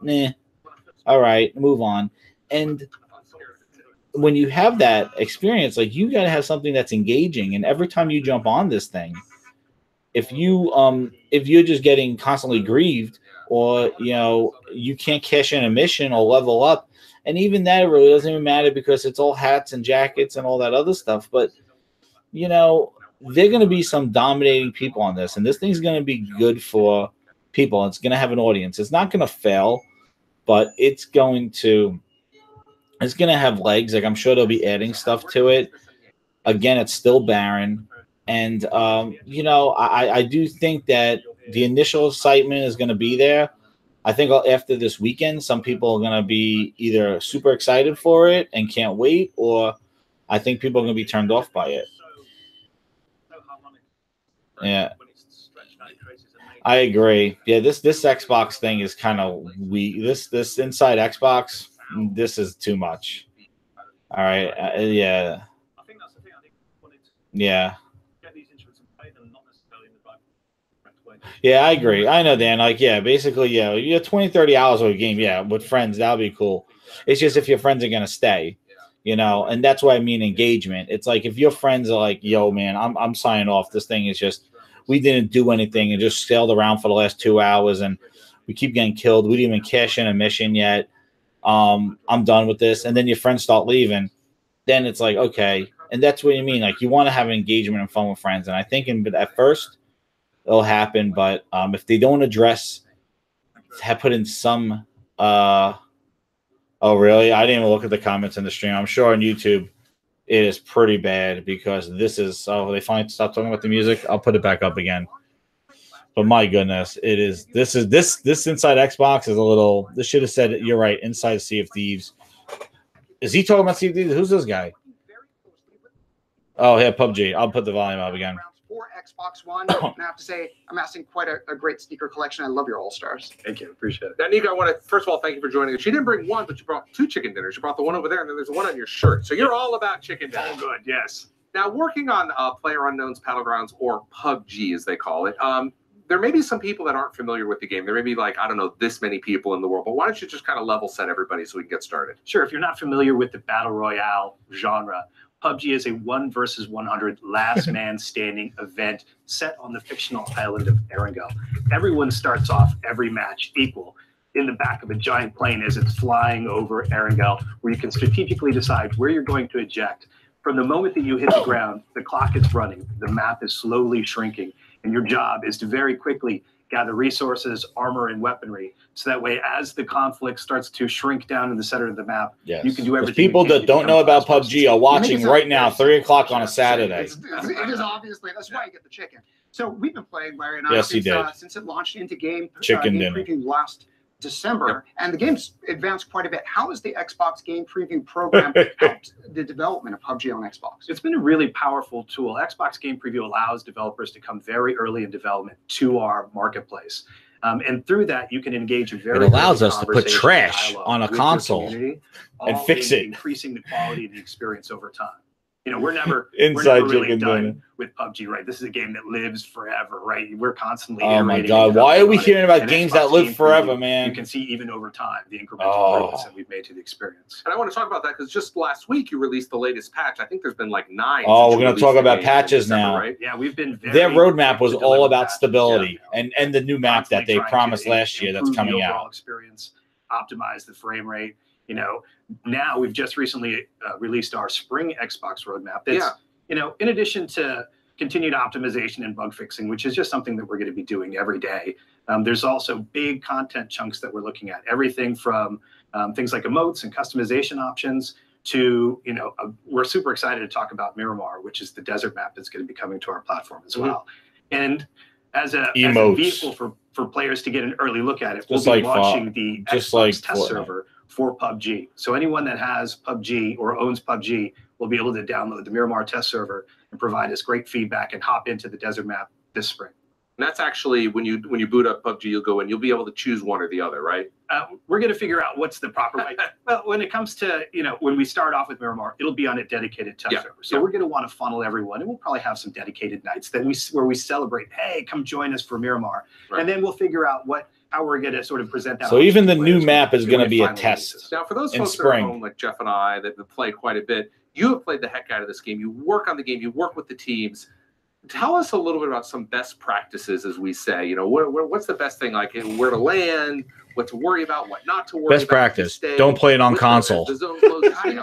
All right, move on. And when you have that experience, like you got to have something that's engaging. And every time you jump on this thing, if you're just getting constantly grieved, or you can't cash in a mission or level up, and even that really doesn't even matter because it's all hats and jackets and all that other stuff. But there are going to be some dominating people on this, and this thing's going to be good for people. It's going to have an audience. It's not going to fail, but it's going to have legs. Like I'm sure they'll be adding stuff to it. Again, it's still barren, and I do think that the initial excitement is going to be there. I think after this weekend, some people are going to be either super excited for it and can't wait, or I think people are going to be turned off by it. Yeah, I agree. Yeah, this Xbox thing is kind of weak. This inside Xbox, this is too much. All right, yeah. Yeah. Yeah, I agree. I know, Dan. Like, yeah, basically, yeah, you have 20, 30 hours of a game. Yeah, with friends, that'll be cool. It's just if your friends are going to stay, and that's what I mean engagement. It's like if your friends are like, yo, man, I'm signing off. This thing is just, we didn't do anything and just sailed around for the last 2 hours and we keep getting killed. We didn't even cash in a mission yet. I'm done with this. And then your friends start leaving. Then it's like, okay. And that's what you mean. Like, you want to have engagement and fun with friends. And I think at first, it'll happen, but if they don't put in some oh really? I didn't even look at the comments in the stream. I'm sure on YouTube it is pretty bad because this is they finally stopped talking about the music. I'll put it back up again. But my goodness, this inside Xbox is a little, this should have said it, you're right, inside Sea of Thieves. Is he talking about Sea of Thieves? Who's this guy? Oh yeah, PUBG. I'll put the volume up again. For Xbox One, and I have to say, I'm asking quite a great sneaker collection. I love your All-Stars. Thank you. Appreciate it. Now, Nico, I want to, first of all, thank you for joining us. You didn't bring one, but you brought 2 chicken dinners. You brought the one over there, and then there's one on your shirt. So you're all about chicken dinners. Oh, good, yes. Now, working on PlayerUnknown's Battlegrounds, or PUBG, as they call it, there may be some people that aren't familiar with the game. There may be like, I don't know, this many people in the world. But why don't you just kind of level set everybody so we can get started? Sure. If you're not familiar with the Battle Royale genre, PUBG is a 1 versus 100 last man standing event set on the fictional island of Erangel. Everyone starts off every match equal in the back of a giant plane as it's flying over Erangel, where you can strategically decide where you're going to eject. From the moment that you hit the ground, the clock is running, the map is slowly shrinking, and your job is to very quickly gather resources, armor, and weaponry. So that way, as the conflict starts to shrink down in the center of the map, you can do everything. People that don't know about PUBG are watching right now, 3 o'clock on a Saturday. It is obviously, that's why you get the chicken. So we've been playing, Larry and I, yes, since it launched into game chicken game dinner preview last December, and the game's advanced quite a bit. How has the Xbox Game Preview program helped the development of PUBG on Xbox? It's been a really powerful tool. Xbox Game Preview allows developers to come very early in development to our marketplace. And through that, you can engage in very. It allows us to put trash on a console and fix it, increasing the quality of the experience over time. You know, we're never really done with PUBG, right? This is a game that lives forever, right? We're constantly. Oh my God! Why are we hearing about games that live forever, man? You can see even over time the incremental improvements that we've made to the experience. And I want to talk about that because just last week you released the latest patch. I think there's been like 9. Oh, we're going to talk about patches now. Right? Yeah, we've been. Their roadmap was all about stability and the new map that they promised last year that's coming out. Experience, optimize the frame rate. You know, now we've just recently released our spring Xbox roadmap. That's, you know, in addition to continued optimization and bug fixing, which is just something that we're going to be doing every day. There's also big content chunks that we're looking at. Everything from things like emotes and customization options to, you know, we're super excited to talk about Miramar, which is the desert map that's going to be coming to our platform as well. And as a vehicle for players to get an early look at it, we'll be launching the Xbox test server for PUBG. So anyone that has PUBG or owns PUBG will be able to download the Miramar test server and provide us great feedback and hop into the desert map this spring. And that's actually when you boot up PUBG, you'll go in, you'll be able to choose one or the other, right? We're going to figure out what's the proper way. Well, when it comes to, you know, when we start off with Miramar, it'll be on a dedicated test server. So we're going to want to funnel everyone, and we'll probably have some dedicated nights where we celebrate, hey, come join us for Miramar. Right. And then we'll figure out how we're going to sort of present that. So even the new map is going to be a test. Now, for those folks that are home, like Jeff and I, that play quite a bit, you have played the heck out of this game. You work on the game. You work with the teams. Tell us a little bit about some best practices, as we say. You know, what's the best thing, like where to land, what to worry about, what not to worry about. Best practice. Don't play it on console. The zone closes. How do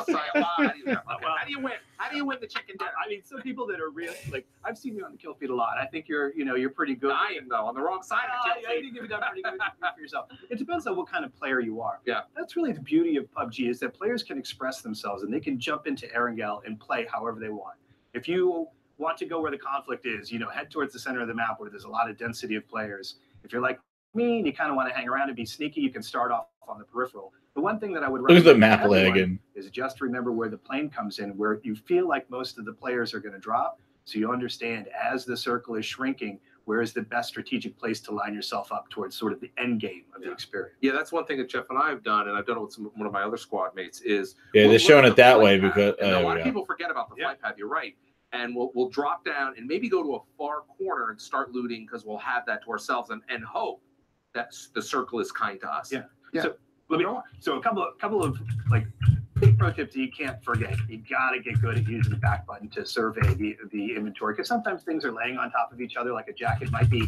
you win? How do you win the chicken dinner? I mean, some people that are real, like, I've seen you on the kill feed a lot. I think you're pretty good. I am, though, on the wrong side of the kill feed. I think you've done pretty good for yourself. It depends on what kind of player you are. Yeah. That's really the beauty of PUBG, is that players can express themselves and they can jump into Erangel and play however they want. If you want to go where the conflict is, you know, head towards the center of the map where there's a lot of density of players. If you're like me and you kind of want to hang around and be sneaky, you can start off on the peripheral. The one thing that I would recommend the map lagging is just remember where the plane comes in, where you feel like most of the players are going to drop, so you understand as the circle is shrinking, where is the best strategic place to line yourself up towards sort of the end game of the experience. Yeah, that's one thing that Jeff and I have done, and I've done it with one of my other squad mates, is they're showing it that way because a lot of people forget about the flight path. You're right. And we'll drop down and maybe go to a far corner and start looting because we'll have that to ourselves and hope that the circle is kind to us. Yeah. So a couple of like big pro tips that you can't forget. You got to get good at using the back button to survey the inventory, because sometimes things are laying on top of each other. Like a jacket might be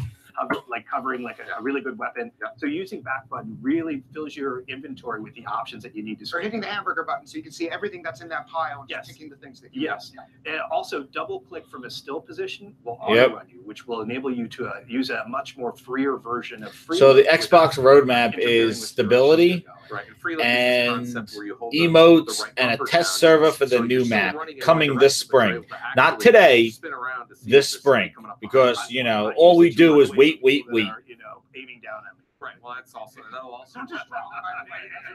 covering like a really good weapon. Yeah. So using back button really fills your inventory with the options that you need to. Or hitting the hamburger button so you can see everything that's in that pile and just picking the things that you want. And also double click from a still position will auto run you, which will enable you to use a much more freer version of free. So the Xbox roadmap is stability and emotes and a test server for the new map coming this spring. Not today, this spring, because, you know, all we do is wait. You know, aiming down at me. Right. Well, that'll also just drop.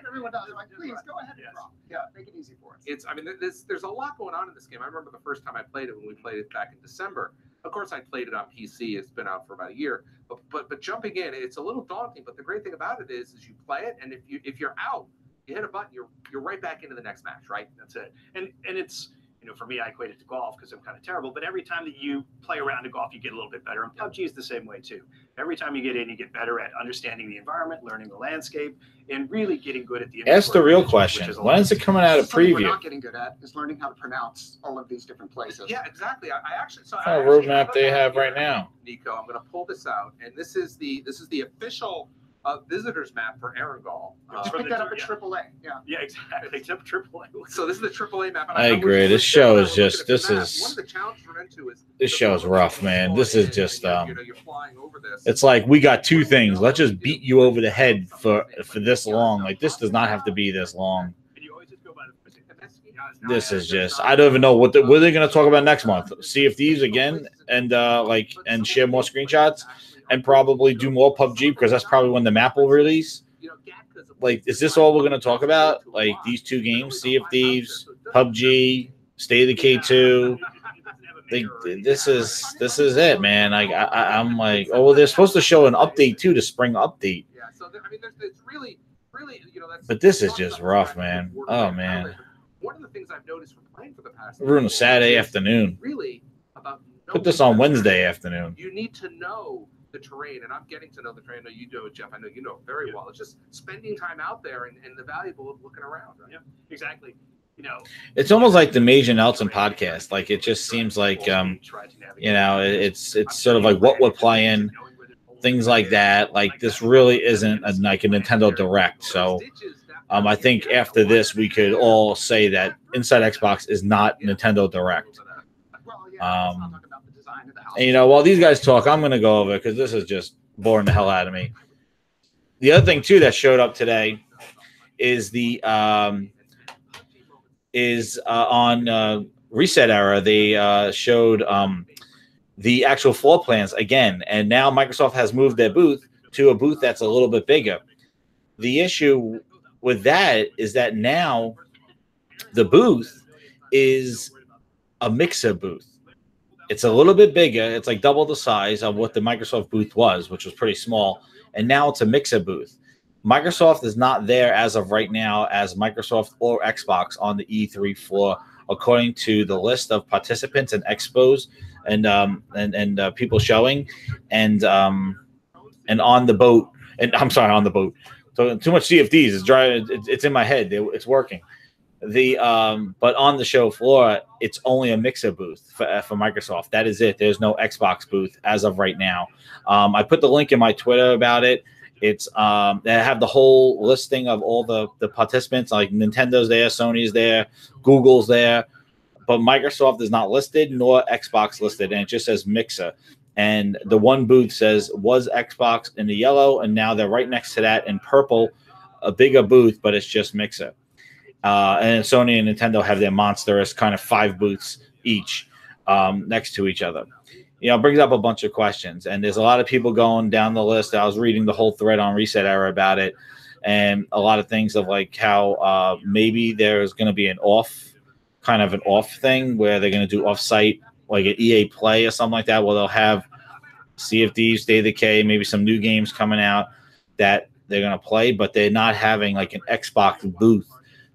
Everyone does. Like, please go ahead and drop. Yeah, make it easy for us. I mean, there's a lot going on in this game. I remember the first time I played it when we played it back in December. Of course, I played it on PC. It's been out for about a year. But jumping in, it's a little daunting. But the great thing about it is you play it, and if you're out, you hit a button, you're right back into the next match. Right. That's it. And it's. You know, for me, I equate it to golf because I'm kind of terrible. But every time that you play around in golf, you get a little bit better. And PUBG is the same way, too. Every time you get in, you get better at understanding the environment, learning the landscape, and really getting good at the inventory. Ask the real question. When is it coming out of preview? What we're not getting good at is learning how to pronounce all of these different places. Yeah, exactly. I actually what kind of roadmap they have right now? Nico, I'm going to pull this out. And this is the official visitors map for Erangel. Just pick that up at AAA. Yeah, exactly. Except AAA. So this is the AAA map. I agree. This show is just. One of the challenges we're into is this show is rough, man. This is just. You're flying over this. It's like we got two things. Let's just beat you over the head for this long. Like, this does not have to be this long. This is just. I don't even know what they're going to talk about next month. Sea of Thieves again, and share more screenshots. And probably do more PUBG because that's probably when the map will release. like, is this all we're going to talk about? Like these two games, Sea of Thieves, PUBG, State of the K2. Like, this is it, man. Like I'm like, oh, well, they're supposed to show an update too, the spring update. Yeah, so I mean, it's really, you know, that's. But this is just rough, man. Oh man. One of the things I've noticed from playing for the past. We're on a Saturday afternoon. Really about. Put this on Wednesday afternoon. You need to know the terrain, and I'm getting to know the terrain. I know you do it, Jeff. I know you know it very well. It's just spending time out there and the valuable of looking around. Right? Yeah, exactly. You know, it's almost like the Mage and Nelson podcast. Like, it just seems like, you know, it's sort of like what we're playing, things like that. Like, this really isn't like a Nintendo Direct. So, I think after this, we could all say that Inside Xbox is not Nintendo Direct. And, you know, while these guys talk, I'm going to go over it because this is just boring the hell out of me. The other thing, too, that showed up today is the on Reset Era. They showed the actual floor plans again, and now Microsoft has moved their booth to a booth that's a little bit bigger. The issue with that is that now the booth is a Mixer booth. It's a little bit bigger. It's like double the size of what the Microsoft booth was, which was pretty small. And now it's a Mixer booth. Microsoft is not there as of right now as Microsoft or Xbox on the E3 floor, according to the list of participants and expos and people showing, and on the boat. And I'm sorry, on the boat. So too much CFDs is dry. It's in my head. It's working. But on the show floor, it's only a Mixer booth for Microsoft. That is it. There's no Xbox booth as of right now. I put the link in my Twitter about it. It's they have the whole listing of all the participants, like Nintendo's there, Sony's there, Google's there, but Microsoft is not listed nor Xbox listed, and it just says Mixer. And the one booth says was Xbox in the yellow, and now they're right next to that in purple, a bigger booth, but it's just Mixer. And Sony and Nintendo have their monstrous kind of 5 booths each next to each other. You know, it brings up a bunch of questions, and there's a lot of people going down the list. I was reading the whole thread on Reset Era about it, and a lot of things of like how maybe there's going to be an off thing where they're going to do off-site, like an EA Play or something like that, where they'll have Sea of Thieves, State of Decay, maybe some new games coming out that they're going to play, but they're not having like an Xbox booth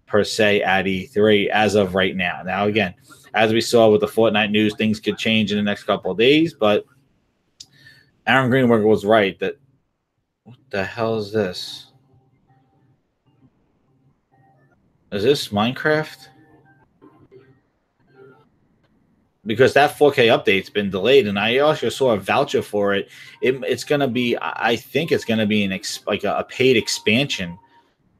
per se at E3 as of right now. Now, again, as we saw with the Fortnite news, things could change in the next couple of days, but Aaron Greenberg was right that what the hell is this? Is this Minecraft? Because that 4K update's been delayed, and I also saw a voucher for it. It's going to be, I think it's going to be a paid expansion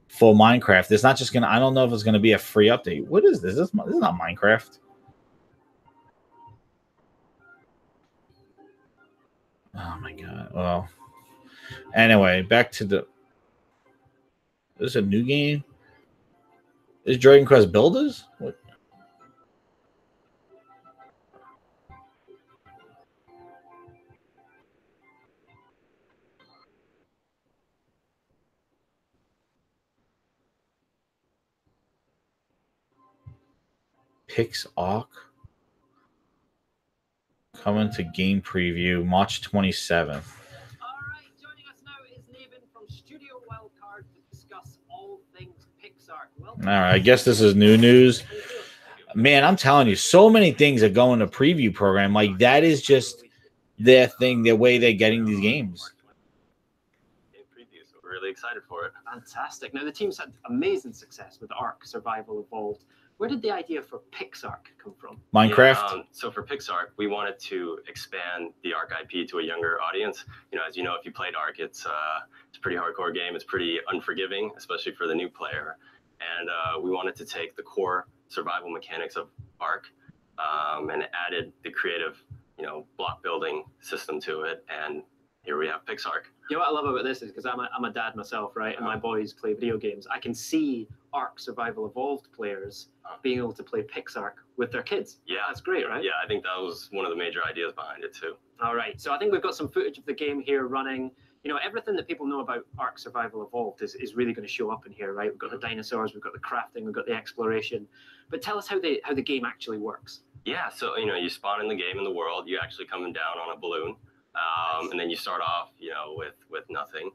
for Minecraft. It's not just going to, I don't know if it's going to be a free update. What is this? This is not Minecraft. Oh my God. Well, anyway, back to the, this is a new game? Is Dragon Quest Builders? What? PixArk coming to game preview March 27th. All right, joining us now is Nathan from Studio Wildcard to discuss all things PixArk. All right, I guess this is new news. Man, I'm telling you, so many things are going to preview program. Like, that is just their thing, their way they're getting these games. We're really excited for it. Fantastic. Now, the team's had amazing success with Ark Survival Evolved. Where did the idea for PixArk come from? Minecraft? Yeah, so for PixArk, we wanted to expand the Ark IP to a younger audience. You know, as you know, if you played Ark, it's a pretty hardcore game. It's pretty unforgiving, especially for the new player. And we wanted to take the core survival mechanics of Ark and added the creative, you know, block building system to it. And here we have PixArk. You know what I love about this is because I'm a dad myself, right? And my boys play video games. I can see Ark Survival Evolved players being able to play PixArk with their kids. Yeah. That's great, right? Yeah, I think that was one of the major ideas behind it too. All right. So I think we've got some footage of the game here running. you know, everything that people know about Ark Survival Evolved is really going to show up in here, right? We've got the dinosaurs, we've got the crafting, we've got the exploration. But tell us how the game actually works. Yeah, so you know, you spawn in the game in the world. You actually coming down on a balloon, and then you start off, you know, with nothing,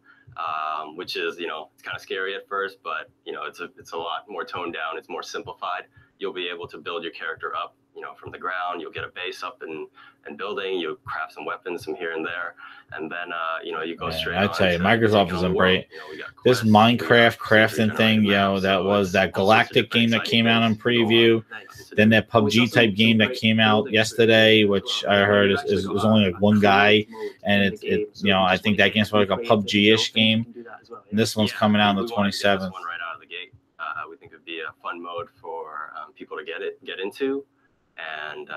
which is, you know, it's kind of scary at first, but you know, it's a lot more toned down. It's more simplified. You'll be able to build your character up, you know, from the ground. You'll get a base up and building. You'll craft some weapons from here and there, and then you know, you go straight. I tell you, Microsoft isn't great. You know, This Minecraft crafting thing, you know, that was that Galactic game that came out in preview. Then that PUBG type game that came out yesterday, which I heard was only like one guy, and it you know, I think that game's like a PUBG-ish game. And this one's coming out on the 27th. One right out of the gate. We think it would be a fun mode for people to get into, and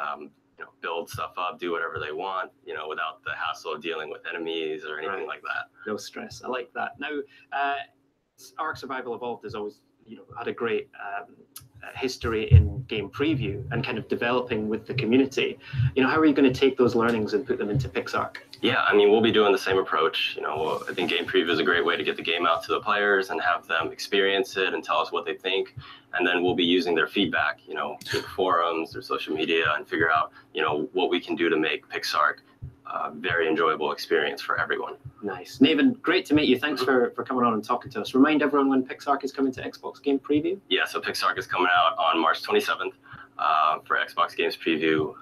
you know, build stuff up, do whatever they want, you know, without the hassle of dealing with enemies or anything like that. No stress. I like that. Now, Ark Survival Evolved has always, you know, had a great history in game preview and kind of developing with the community. You know, how are you going to take those learnings and put them into PixARK? Yeah, I mean, we'll be doing the same approach. You know, I think game preview is a great way to get the game out to the players and have them experience it and tell us what they think. And then we'll be using their feedback, you know, through forums, through social media, and figure out, you know, what we can do to make PixARK a very enjoyable experience for everyone. Nice. Naven, great to meet you. Thanks for coming on and talking to us. Remind everyone when PixARK is coming to Xbox Game Preview. Yeah, so PixARK is coming out on March 27th for Xbox Games Preview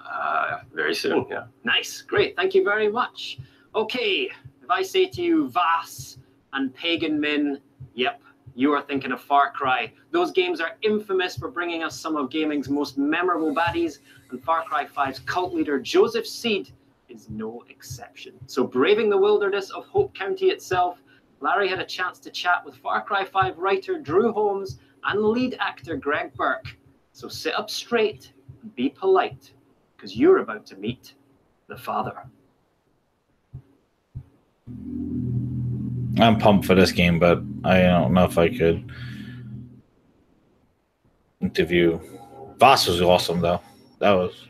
very soon. Yeah. Nice. Great. Thank you very much. Okay. If I say to you Vaas and Pagan Min, yep, you are thinking of Far Cry. Those games are infamous for bringing us some of gaming's most memorable baddies, and Far Cry 5's cult leader Joseph Seed is no exception. So braving the wilderness of Hope County itself, Larry had a chance to chat with Far Cry 5 writer Drew Holmes and lead actor Greg Burke. So sit up straight and be polite, because you're about to meet the father. I'm pumped for this game, but I don't know if I could interview. Vaas was awesome, though. That was...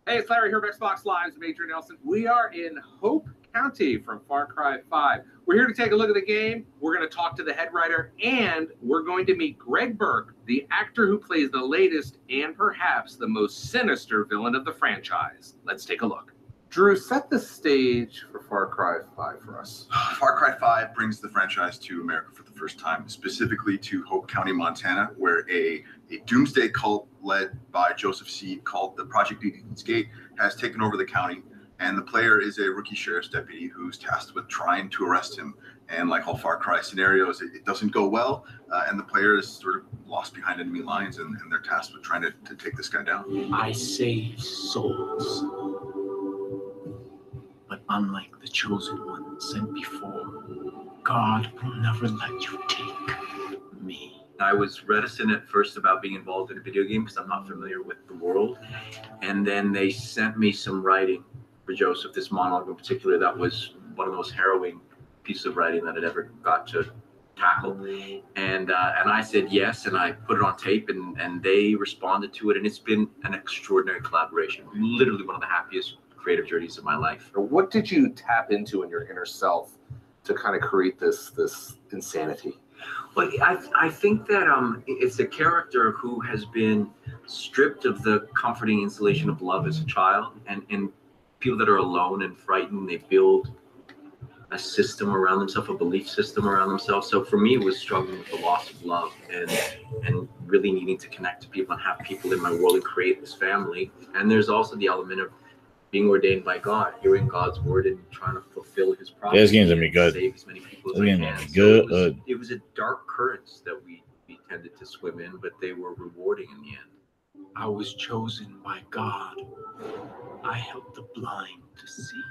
Hey, it's Larry here of Xbox Live's Major Nelson. We are in Hope County from Far Cry 5. We're here to take a look at the game. We're going to talk to the head writer, and we're going to meet Greg Burke, the actor who plays the latest and perhaps the most sinister villain of the franchise. Let's take a look. Drew, set the stage for Far Cry 5 for us. Far Cry 5 brings the franchise to America for the first time, specifically to Hope County, Montana, where a doomsday cult led by Joseph Seed called the Project Eden's Gate has taken over the county, and the player is a rookie sheriff's deputy who's tasked with trying to arrest him. And like all Far Cry scenarios, it doesn't go well, and the player is sort of lost behind enemy lines, and they're tasked with trying to take this guy down. I save souls. But unlike the chosen one sent before, God will never let you take me. I was reticent at first about being involved in a video game because I'm not familiar with the world. And then they sent me some writing for Joseph, this monologue in particular, that was one of the most harrowing pieces of writing that I'd ever got to tackle. And I said yes, and I put it on tape, and they responded to it, and it's been an extraordinary collaboration. Literally one of the happiest creative journeys of my life. What did you tap into in your inner self to kind of create this insanity? Well, I think that it's a character who has been stripped of the comforting insulation of love as a child, and people that are alone and frightened, they build a system around themselves, a belief system around themselves. So for me, it was struggling with the loss of love and really needing to connect to people and have people in my world and create this family. And there's also the element of being ordained by God, hearing God's word and trying to fulfill his promise. Yeah, this game's gonna be good. Save as many people as This I game's can. gonna be So good. it was a dark currents that we tended to swim in, but they were rewarding in the end. I was chosen by God. I helped the blind to see.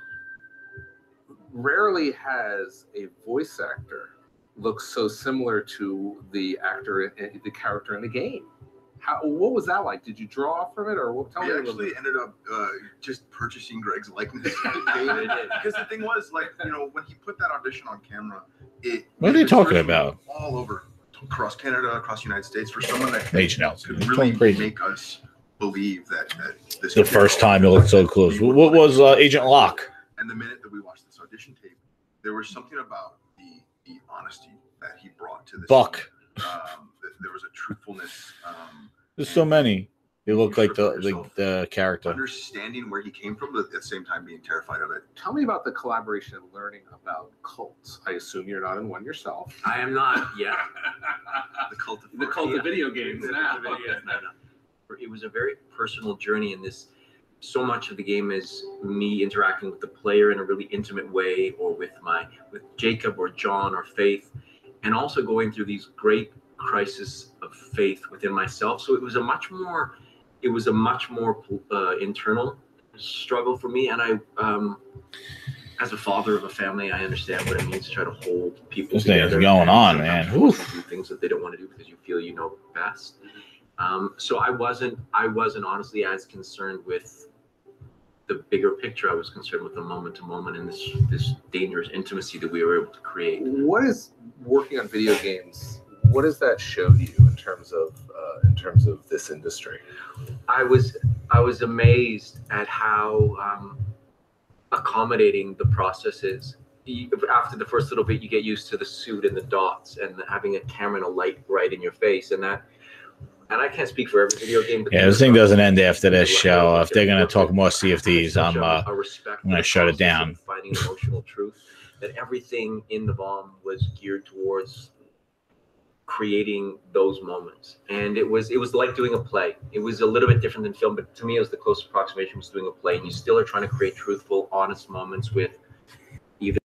Rarely has a voice actor look so similar to the character in the game. What was that like? Did you draw from it, or tell me? We actually ended up just purchasing Greg's likeness. Because the thing was, like, you know, when he put that audition on camera, What are they talking about? All over, across Canada, across the United States, for someone that Major Nelson. could It's really going crazy. make us believe that this The first time it looked so close. What was Agent Locke? And the minute that we watched this audition tape, there was something about the honesty that he brought to this. Buck. There was a truthfulness. There's so many. They look like the character. Understanding where he came from, but at the same time being terrified of it. Tell me about the collaboration and learning about cults. I assume you're not in one yourself. I am not yet. The cult of video games. No. It was a very personal journey, and so much of the game is me interacting with the player in a really intimate way, or with Jacob or John or Faith, and also going through these great crisis of faith within myself. So it was a much more internal struggle for me. And I, as a father of a family, I understand what it means to try to hold people together. This thing's going on, man. Do things that they don't want to do because you feel you know best. So I wasn't honestly as concerned with the bigger picture. I was concerned with the moment to moment and this dangerous intimacy that we were able to create. What is working on video games? What does that show you in terms of this industry? I was amazed at how accommodating the process is. After the first little bit, you get used to the suit and the dots and having a camera and a light right in your face, and I can't speak for every video game. But yeah, this thing doesn't end after this show. If they're gonna talk more CFDs, I'm gonna shut it down. Finding emotional truth, that everything in the bomb was geared towards creating those moments, and it was like doing a play. It was a little bit different than film, but to me it was the closest approximation was doing a play, and you still are trying to create truthful, honest moments with either.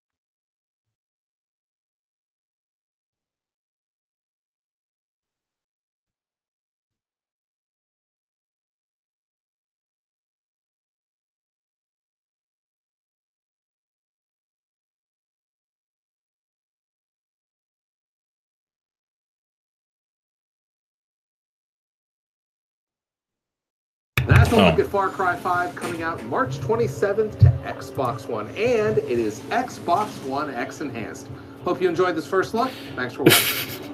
That's a look at Far Cry 5 coming out March 27th to Xbox One, and it is Xbox One X enhanced. Hope you enjoyed this first look. Thanks for watching.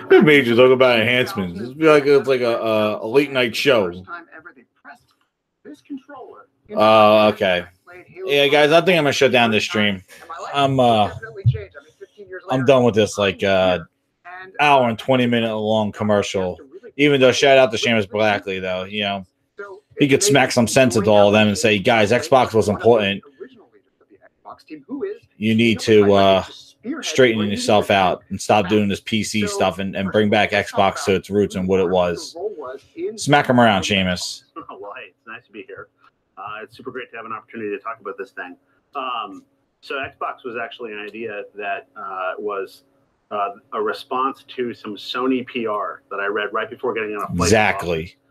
Who made you talk about enhancements? It's like a late night show. Oh, okay. Yeah, guys, I think I'm gonna shut down this stream. I'm done with this hour and 20-minute long commercial. Even though shout out to Seamus Blackley, though, you know, he could smack some sense into all of them and say, guys, Xbox was important. You need to straighten yourself out and stop doing this PC stuff and bring back Xbox to its roots and what it was. Smack him around, Seamus. Well, hey, it's nice to be here. It's super great to have an opportunity to talk about this thing. So Xbox was actually an idea that was a response to some Sony PR that I read right before getting on a flight.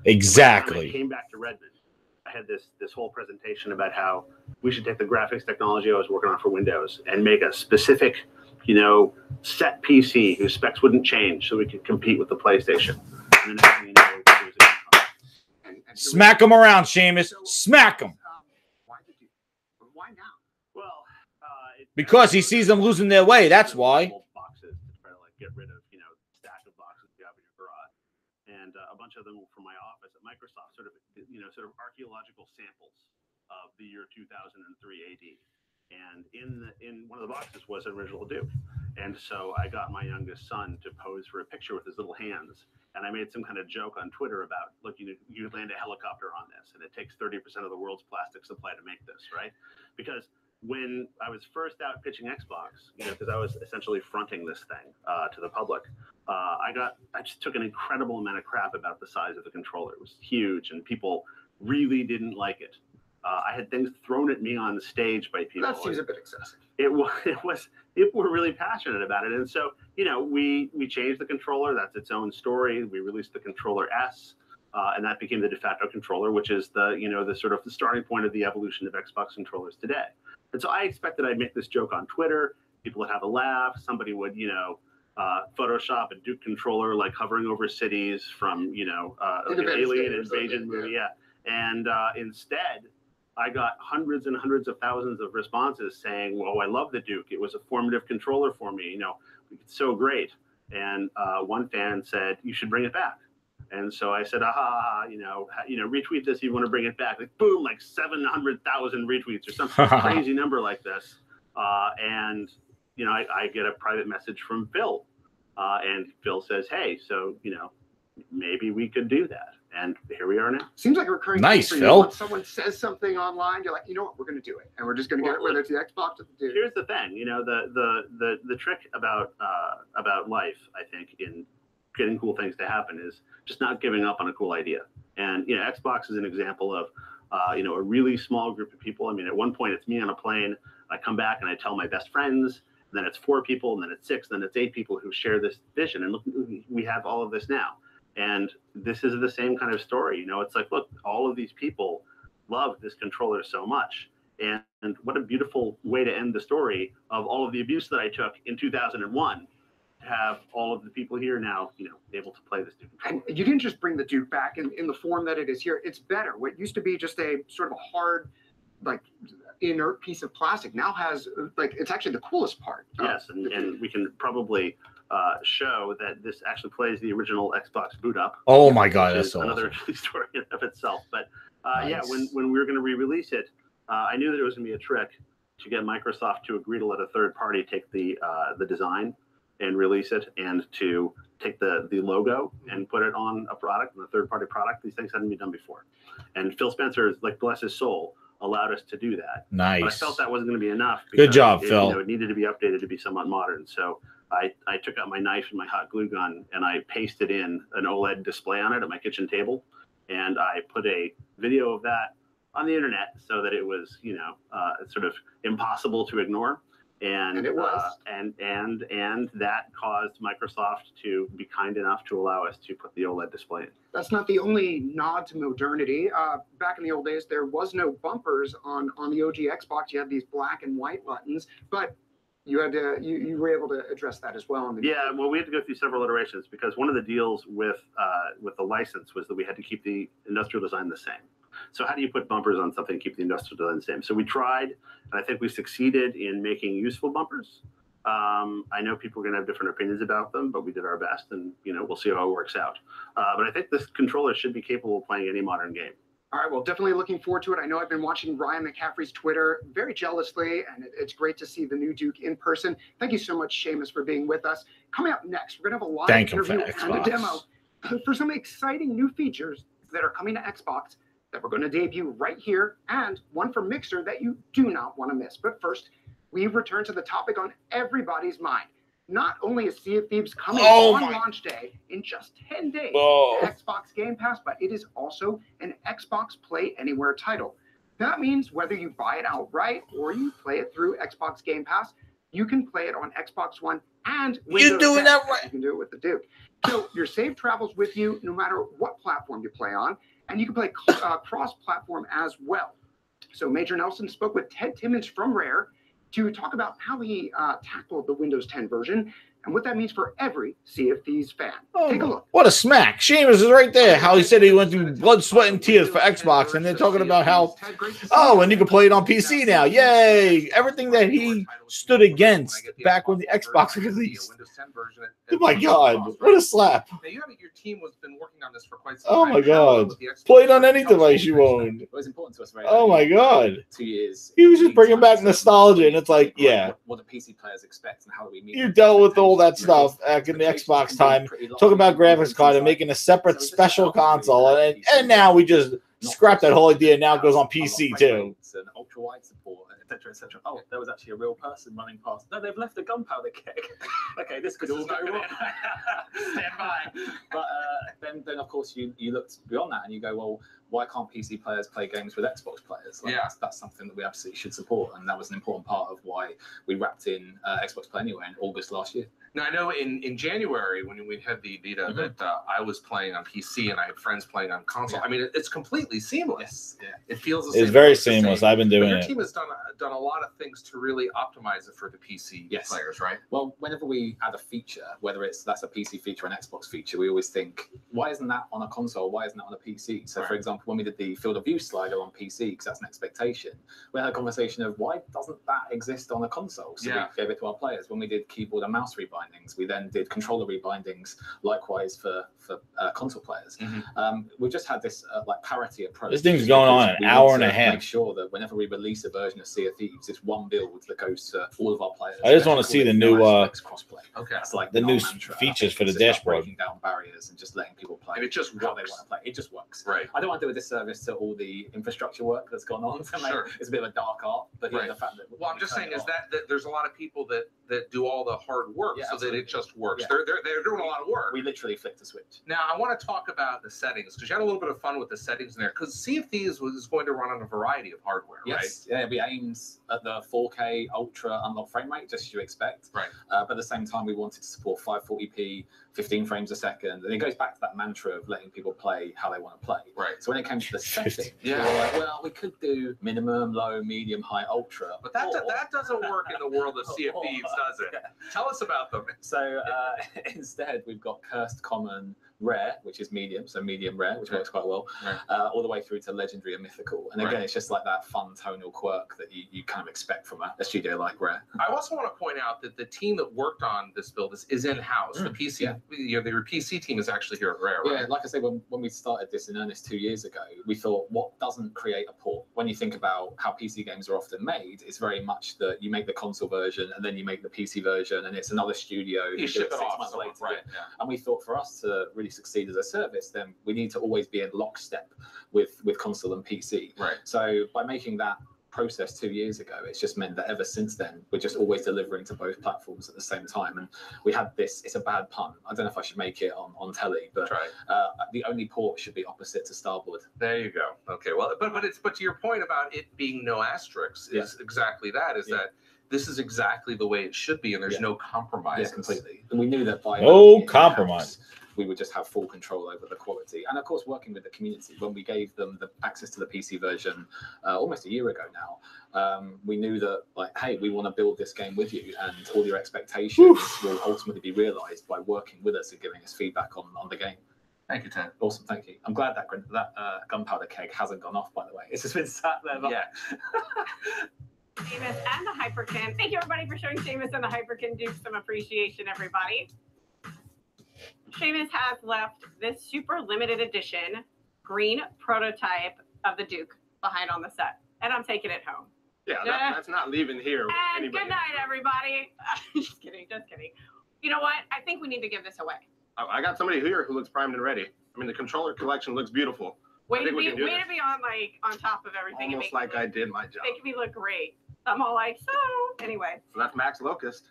Exactly. When I came back to Redmond, I had this whole presentation about how we should take the graphics technology I was working on for Windows and make a specific, set PC whose specs wouldn't change so we could compete with the PlayStation. And then smack him around, Seamus. Smack him. Why now? Well, because he sees them losing their way. That's why. Boxes to try to get rid of, stack of boxes you have in your garage, and a bunch of them were from my office at Microsoft, sort of archaeological samples of the year 2003 AD. And in one of the boxes was an original Duke. And so I got my youngest son to pose for a picture with his little hands. And I made some kind of joke on Twitter about, look, you land a helicopter on this, and it takes 30% of the world's plastic supply to make this, right? Because when I was first out pitching Xbox, because I was essentially fronting this thing to the public, I just took an incredible amount of crap about the size of the controller. It was huge, and people really didn't like it. I had things thrown at me on the stage by people. That seems a bit excessive. People were really passionate about it. And so, we changed the controller. That's its own story. We released the controller S, and that became the de facto controller, which is the sort of the starting point of the evolution of Xbox controllers today. And so I expected I'd make this joke on Twitter. People would have a laugh. Somebody would, Photoshop a Duke controller, like hovering over cities from, like an alien invasion movie. Yeah. And instead, I got hundreds and hundreds of thousands of responses saying, well, I love the Duke. It was a formative controller for me. It's so great. And one fan said, you should bring it back. And so I said, retweet this if you want to bring it back. Like, boom, like 700,000 retweets or some crazy number like this. And you know, I get a private message from Phil, and Phil says, "Hey, so you know, maybe we could do that." And here we are now. Seems like a recurring nice, thing for you. Phil. When someone says something online, you're like, you know what, we're going to do it, and we're just going to get it, whether it's the Xbox or the dude. Here's the thing, you know, the trick about life, I think, in getting cool things to happen is just not giving up on a cool idea. And you know, Xbox is an example of you know, a really small group of people. I mean, at one point it's me on a plane. I come back and I tell my best friends. And then it's 4 people, and then it's 6, and then it's 8 people who share this vision. And look, we have all of this now. And this is the same kind of story. You know, it's like, look, all of these people love this controller so much. And what a beautiful way to end the story of all of the abuse that I took in 2001 to have all of the people here now, you know, able to play this new controller. And you didn't just bring the Duke back in the form that it is here. It's better. What used to be just a sort of a hard, like, inert piece of plastic now has, like, it's actually the coolest part. Yes, and we can probably show that this actually plays the original Xbox boot up. Oh my God, that's another awesome. story in of itself. But Nice. yeah, when we were going to re-release it, I knew that it was going to be a trick to get Microsoft to agree to let a third party take the design and release it, and to take the logo and put it on a product, on a third party product. These things hadn't been done before. And Phil Spencer, like, bless his soul, allowed us to do that. Nice. But I felt that wasn't going to be enough. Good job, Phil. You know, it needed to be updated to be somewhat modern. So I took out my knife and my hot glue gun, and I pasted in an OLED display on it at my kitchen table. And I put a video of that on the internet so that it was, you know, sort of impossible to ignore. And it was. And that caused Microsoft to be kind enough to allow us to put the OLED display in. That's not the only nod to modernity. Back in the old days, there was no bumpers on the OG Xbox. You had these black and white buttons, but you had to you were able to address that as well. Yeah, well, we had to go through several iterations because one of the deals with the license was that we had to keep the industrial design the same. So how do you put bumpers on something and keep the industrial design the same? So we tried, and I think we succeeded in making useful bumpers. I know people are going to have different opinions about them, but we did our best, and you know, we'll see how it works out. But I think this controller should be capable of playing any modern game. All right, well, definitely looking forward to it. I know I've been watching Ryan McCaffrey's Twitter very jealously, and it's great to see the new Duke in person. Thank you so much, Seamus, for being with us. Coming up next, we're going to have a live interview and a demo for some exciting new features that are coming to Xbox that we're going to debut right here, and one from Mixer that you do not want to miss. But first, we return to the topic on everybody's mind. Not only is Sea of Thieves coming on launch day in just 10 days to Xbox Game Pass, but it is also an Xbox Play Anywhere title. That means whether you buy it outright or you play it through Xbox Game Pass, you can play it on Xbox One and Windows. You're doing that right. You can do it with the Duke. So your save travels with you no matter what platform you play on, and you can play cross-platform as well. So Major Nelson spoke with Ted Timmons from Rare to talk about how he tackled the Windows 10 version and what that means for every Sea of Thieves fan. Take a look. What a smack. Seamus is right there. How he said he went through blood, sweat, and tears for Xbox. And they're talking about how, and you can play it on PC now. Yay. Everything that he stood against back when the Xbox released. Oh my God. What a slap. Now, your team has been working on this for quite some time. Oh my God. Play it on any device you own. It was important to us, right? Oh my God. 2 years. He was just bringing back nostalgia, and it's like, yeah. What the PC players expect and how we meet. You dealt with all that stuff back in the Xbox time, talking about graphics card and making a separate special console, and now we just scrapped that whole idea. Now it goes on PC too. And ultra wide support, etc., etc. Oh, there was actually a real person running past. No, they've left a gunpowder keg. Okay, this could all go wrong. Stand by. But then of course you looked beyond that and you go, well, why can't PC players play games with Xbox players? Like, that's something that we absolutely should support, and that was an important part of why we wrapped in Xbox Play Anywhere in August last year. Now, I know in January when we had the beta that I was playing on PC and I had friends playing on console. I mean, it's completely seamless. Yeah. It feels the same. It's very seamless. I've been doing your it. team has done a lot of things to really optimize it for the PC players, right? Well, whenever we add a feature, whether that's a PC feature or an Xbox feature, we always think, why isn't that on a console? Why isn't that on a PC? So, for example, when we did the field of view slider on PC, because that's an expectation, we had a conversation of why doesn't that exist on a console? So we gave it to our players. When we did keyboard and mouse rebindings, we then did controller rebindings, likewise for console players. We've just had this like parity approach. This thing's going on an hour and a half. Make sure that whenever we release a version of Sea of Thieves, Thieves is one build that goes to all of our players. I just want to see the new crossplay. Okay, that's like the new mantra. features for the It's just about dashboard. breaking down barriers and just letting people play. And it just how they works. want to play. It just works. Right. I don't want to do a disservice to all the infrastructure work that's gone on. To make, Sure. It's a bit of a dark art, but yeah, Right. the fact that Well, I'm just saying is that there's a lot of people that do all the hard work Yeah, so that it just works. Yeah. They're doing a lot of work. we literally flicked the switch. Now, I want to talk about the settings because you had a little bit of fun with the settings in there. Because Sea of Thieves is going to run on a variety of hardware, Yes, yeah, we aimed at the 4K ultra unlock frame rate, just as you expect. Right. But at the same time, we wanted to support 540p, 15 frames a second, and it goes back to that mantra of letting people play how they want to play. Right. So when it came to the settings, we were Yeah. like, well, we could do minimum, low, medium, high, ultra, But that doesn't work in the world of Sea of Thieves, does it? Tell us about them. So instead, we've got cursed, common, rare, which is medium, so medium rare, which works quite well, Right. all the way through to legendary and mythical. And again, Right. it's just like that fun tonal quirk that you kind of expect from a studio like Rare. I also want to point out that the team that worked on this build is in-house. The PC, their PC team is actually here at Rare, right? Yeah, like I said, when we started this in earnest 2 years ago, we thought, what doesn't create a port? When you think about how PC games are often made, it's very much that you make the console version and then you make the PC version, and it's another studio who You do ship it it 6 off, months so- later. right, Yeah. yeah. And we thought for us to really succeed as a service, then we need to always be in lockstep with console and PC. Right. So by making that process 2 years ago, it's just meant that ever since then, we're just always delivering to both platforms at the same time. And we had this, it's a bad pun. I don't know if I should make it on telly, but the only port should be opposite to starboard. There you go. Okay. Well, but to your point about it being no asterisks is exactly that. Is that this is exactly the way it should be, and there's no compromise. Yeah, completely. And we knew that by No compromise. we would just have full control over the quality. And of course, working with the community, when we gave them the access to the PC version almost a year ago now, we knew that, like, hey, we want to build this game with you, and all your expectations will ultimately be realized by working with us and giving us feedback on the game. Thank you, Ted. Awesome, thank you. I'm glad that gunpowder keg hasn't gone off, by the way. It's just been sat there. Yeah. Seamus and the Hyperkin. Thank you, everybody, for showing Seamus and the Hyperkin Duke some appreciation, everybody. Seamus has left this super limited edition green prototype of the Duke behind on the set, and I'm taking it home. Yeah, that's not leaving here with And anybody. good night, everybody. Just kidding, just kidding. You know what? I think we need to give this away. I got somebody here who looks primed and ready. I mean, the controller collection looks beautiful. Way I to think we be, can do way this. to be on top of everything. and Almost make- like I did my job. making me look great. I'm all like, so anyway. So that's Max Locust.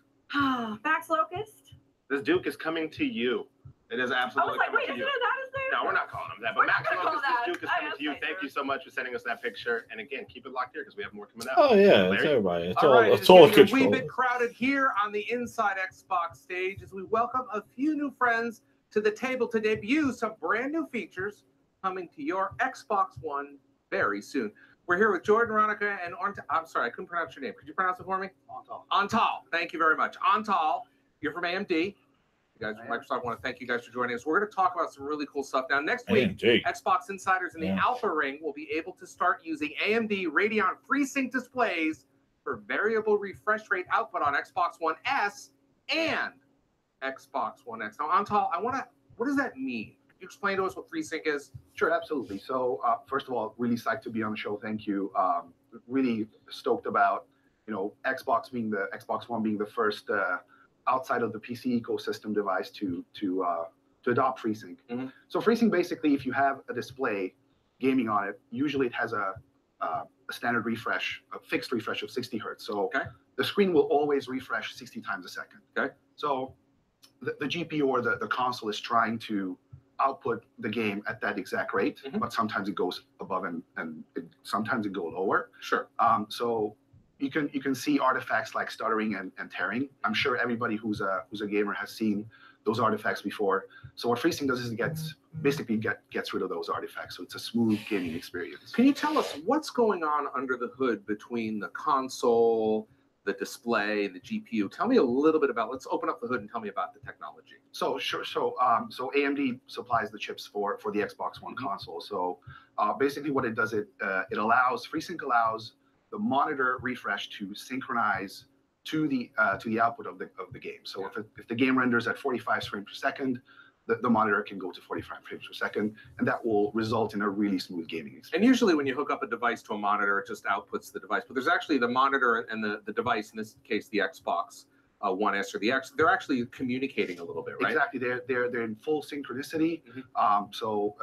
Max Locust. This Duke is coming to you. It is I absolutely was like, coming wait, to isn't you. it not his name? No, we're not calling him that. We're But not Max gonna call Locust, that. this Duke is I coming know, to you. thank Thank you so much for sending us that picture. And again, keep it locked here because we have more coming out. Oh yeah, Larry? it's everybody. It's All all right, it's all getting a wee control. bit crowded here on the Inside Xbox stage as we welcome a few new friends to the table to debut some brand new features coming to your Xbox One very soon. We're here with Jordan Ronica and I'm sorry, I couldn't pronounce your name. Could you pronounce it for me? Antal. Thank you very much. Antal, you're from AMD. You guys from Microsoft want to thank you guys for joining us. We're going to talk about some really cool stuff. Now, next week, AMD. Xbox insiders in the Alpha Ring will be able to start using AMD Radeon FreeSync displays for variable refresh rate output on Xbox One S and Xbox One X. Now, Antal, what does that mean? Could you explain to us what FreeSync is? Sure, absolutely. So first of all, really psyched to be on the show. Thank you. Really stoked about, Xbox One being the first outside of the PC ecosystem device to adopt FreeSync. So FreeSync basically, if you have a display gaming on it, usually it has a standard refresh, a fixed refresh of 60 hertz. So the screen will always refresh 60 times a second. Okay. So the GPU or the console is trying to output the game at that exact rate, but sometimes it goes above and sometimes it goes lower. Sure. So you can see artifacts like stuttering and tearing. I'm sure everybody who's a gamer has seen those artifacts before. So what FreeSync does is it gets rid of those artifacts. So it's a smooth gaming experience. Can you tell us what's going on under the hood between the console, the display, the GPU? Tell me a little bit about. Let's open up the hood and tell me about the technology. So sure. So AMD supplies the chips for the Xbox One console. So basically, what it does FreeSync allows the monitor refresh to synchronize to the output of the game. So if the game renders at 45 frames per second, the monitor can go to 45 frames per second, and that will result in a really smooth gaming experience. And usually when you hook up a device to a monitor, it just outputs the device. But there's actually the monitor and the device, in this case, the Xbox One S or the X, they're actually communicating a little bit, right? Exactly. They're in full synchronicity. So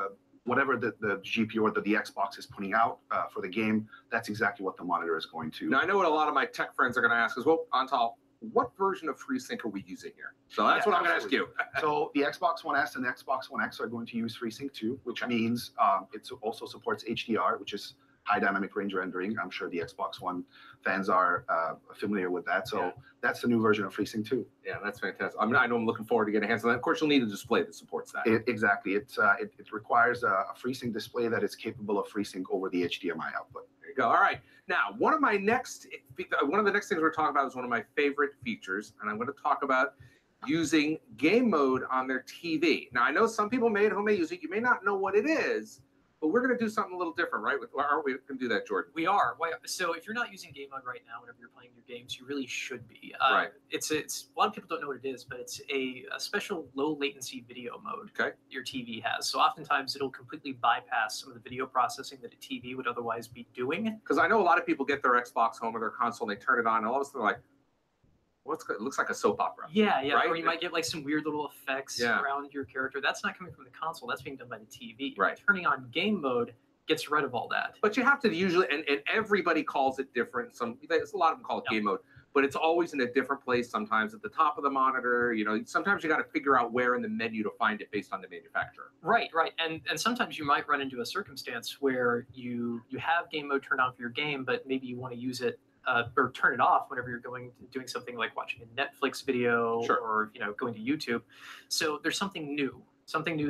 whatever the GPU or the Xbox is putting out for the game, that's exactly what the monitor is going to. Now, I know what a lot of my tech friends are going to ask is, well, Antal, what version of FreeSync are we using here? So that's what I'm going to ask you. So the Xbox One S and the Xbox One X are going to use FreeSync 2, which means it also supports HDR, which is high dynamic range rendering. I'm sure the Xbox One fans are familiar with that. So that's the new version of FreeSync 2. Yeah, that's fantastic. I know I'm looking forward to getting hands on that. Of course, you'll need a display that supports that. Exactly. It requires a FreeSync display that is capable of FreeSync over the HDMI output. There you go. All right. Now, one of the next things we're talking about is one of my favorite features, and I'm going to talk about using game mode on their TV. Now, I know some people may at home may use it. You may not know what it is, but we're going to do something a little different, right? Aren't we going to do that, Jordan? We are. So if you're not using game mode right now, whenever you're playing your games, you really should be. Right. It's a lot of people don't know what it is, but it's a special low latency video mode your TV has. So oftentimes it'll completely bypass some of the video processing that a TV would otherwise be doing. Because I know a lot of people get their Xbox home or their console and they turn it on, and all of a sudden they're like, it looks like a soap opera. Yeah, right? Or you might get like some weird little effects around your character. That's not coming from the console. That's being done by the TV. Right. Turning on game mode gets rid of all that. But you have to usually, and everybody calls it different. A lot of them call it game mode, but it's always in a different place. Sometimes at the top of the monitor. Sometimes you got to figure out where in the menu to find it based on the manufacturer. Right. And sometimes you might run into a circumstance where you have game mode turned on for your game, but maybe you want to use it or turn it off whenever you're doing something like watching a Netflix video or going to YouTube. So there's something new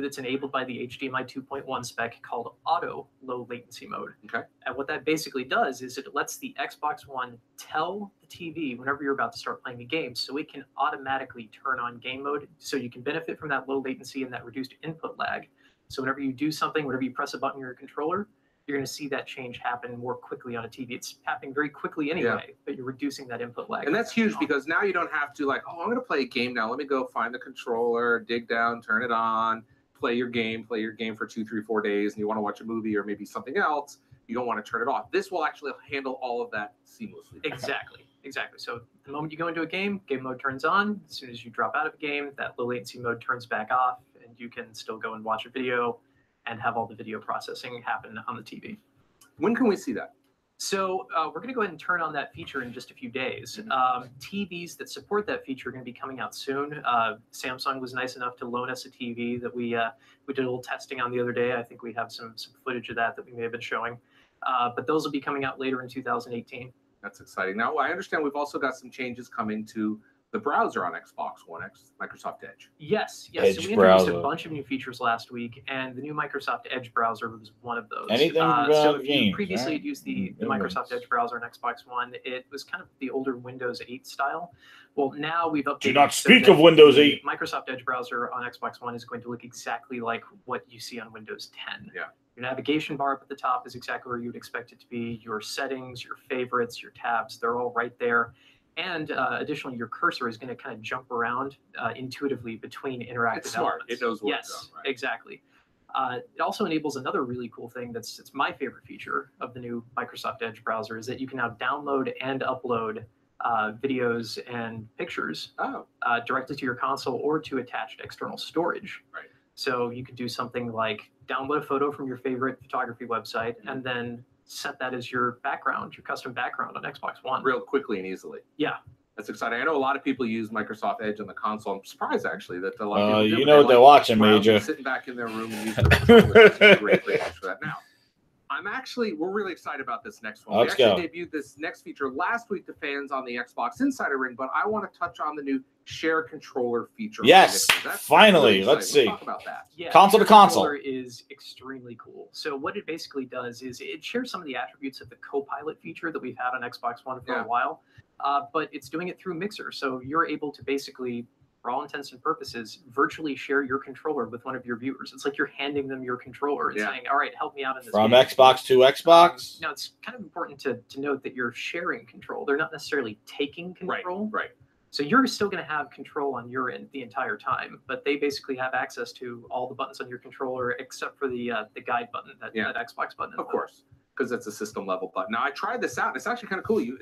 that's enabled by the HDMI 2.1 spec called auto low latency mode. Okay. And what that basically does is it lets the Xbox One tell the TV whenever you're about to start playing the game, so it can automatically turn on game mode, so you can benefit from that low latency and that reduced input lag. So whenever you do something, whenever you press a button on your controller, you're going to see that change happen more quickly on a TV. It's happening very quickly anyway, but you're reducing that input lag. And that's huge because now you don't have to I'm going to play a game now. Let me go find the controller, dig down, turn it on, play your game for 2, 3, 4 days, and you want to watch a movie or maybe something else. You don't want to turn it off. This will actually handle all of that seamlessly. Exactly. So the moment you go into a game mode turns on. As soon as you drop out of a game, that low latency mode turns back off, and you can still go and watch a video and have all the video processing happen on the TV. When can we see that? So we're going to go ahead and turn on that feature in just a few days. TVs that support that feature are going to be coming out soon. Samsung was nice enough to loan us a TV that we did a little testing on the other day. I think we have some footage of that we may have been showing. But those will be coming out later in 2018. That's exciting. Now, I understand we've also got some changes coming to the browser on Xbox One X, Microsoft Edge. Yes. Edge so we introduced browser. a bunch of new features last week, and the new Microsoft Edge browser was one of those. Anything so if you games, previously right? had used the Microsoft Edge browser on Xbox One, it was kind of the older Windows 8 style. Well, now we've updated. Do not so speak that of Windows the 8. Microsoft Edge browser on Xbox One is going to look exactly like what you see on Windows 10. Yeah. Your navigation bar up at the top is exactly where you would expect it to be. Your settings, your favorites, your tabs, they're all right there. And additionally, your cursor is going to kind of jump around intuitively between interactive It's smart. elements. It knows what yes, it's on, right? exactly. It also enables another really cool thing it's my favorite feature of the new Microsoft Edge browser is that you can now download and upload videos and pictures directly to your console or to attached external storage. Right. So you could do something like download a photo from your favorite photography website and then set that as your background, your custom background on Xbox One. Real quickly and easily. Yeah. That's exciting. I know a lot of people use Microsoft Edge on the console. I'm surprised, actually, that a lot of people do. You but know what they're watching, browsing, Major. Sitting back in their room and using their controller. That's a great place for that. Now, we're really excited about this next one. Let's we go. actually debuted this next feature last week to fans on the Xbox Insider Ring, but I want to touch on the new share controller feature. Yes, That's finally. really Let's see. talk about that. Yeah, Console to Share console. Controller is extremely cool. So what it basically does is it shares some of the attributes of the Copilot feature that we've had on Xbox One for a while, but it's doing it through Mixer. So you're able to basically, for all intents and purposes, virtually share your controller with one of your viewers. It's like you're handing them your controller and saying, all right, help me out in this From game. Xbox to Xbox. Now, it's kind of important to note that you're sharing control. They're not necessarily taking control. Right. So you're still going to have control on your end the entire time, but they basically have access to all the buttons on your controller except for the guide button, that Xbox button. Of course, because it's a system level button. Now I tried this out. It's actually kind of cool. You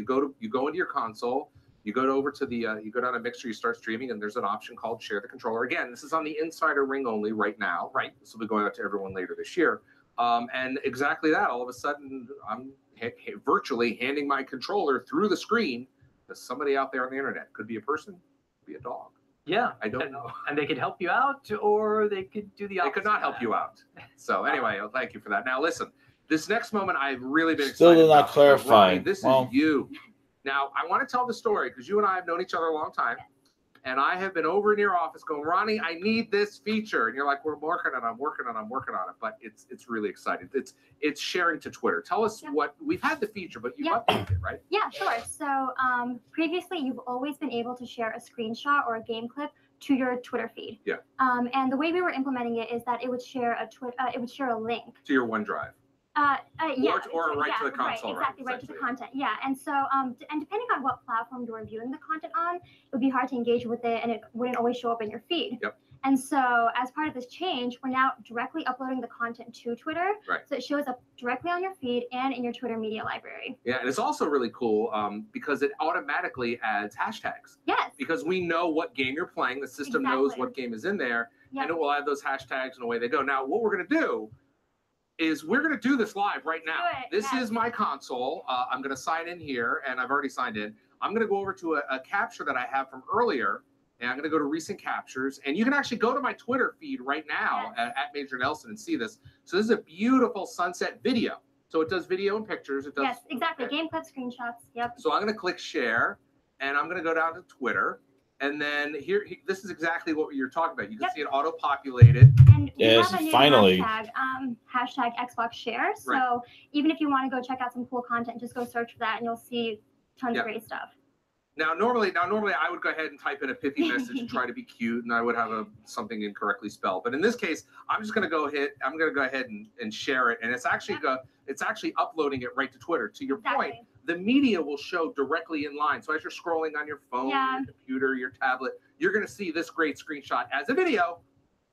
go into your console, you go over to the you go down to Mixer, you start streaming, and there's an option called Share the Controller. Again, this is on the Insider Ring only right now. Right. This will be going out to everyone later this year. And exactly that. All of a sudden, I'm virtually handing my controller through the screen to somebody out there on the internet. Could be a person, could be a dog. Yeah, I don't know. And they could help you out, or they could do the opposite. They could not help you out. So anyway, thank you for that. Now listen, this next moment I've really been Still excited did not about. clarify. Ronnie, this is you. Now I want to tell the story because you and I have known each other a long time. And I have been over in your office going, Ronnie, I need this feature. And you're like, we're working on it, I'm working on it. But it's really exciting. It's sharing to Twitter. Tell us what, we've had the feature, but you've updated it, right? Yeah, sure. So previously, you've always been able to share a screenshot or a game clip to your Twitter feed. Yeah. And the way we were implementing it is that it would share a link. To your OneDrive. Yeah, or right to the console, right? Exactly, right to the content. Yeah, and so and depending on what platform you're viewing the content on, it would be hard to engage with it, and it wouldn't always show up in your feed. Yep. And so, as part of this change, we're now directly uploading the content to Twitter, Right. so it shows up directly on your feed and in your Twitter media library. Yeah, and it's also really cool because it automatically adds hashtags. Yes. Because we know what game you're playing. The system knows Exactly. what game is in there, Yep. and it will add those hashtags, and away they go. Now, what we're going to do is we're going to do this live right now. This is my console. I'm going to sign in here, and I've already signed in. I'm going to go over to a capture that I have from earlier, and I'm going to go to recent captures. And you can actually go to my Twitter feed right now at Major Nelson and see this. So this is a beautiful sunset video. So it does video and pictures. It does. Yes, exactly. Game clip screenshots. Yep. So I'm going to click share, and I'm going to go down to Twitter. And then this is exactly what you're talking about. You can see it auto-populated. And we have a new hashtag Xbox Share. So Right. even if you want to go check out some cool content, just go search for that, and you'll see tons of great stuff. Now, normally I would go ahead and type in a pithy message and try to be cute, and I would have something incorrectly spelled. But in this case, I'm just going to go ahead and share it, and it's actually uploading it right to Twitter. To your point, the media will show directly in line. So as you're scrolling on your phone, your computer, your tablet, you're going to see this great screenshot as a video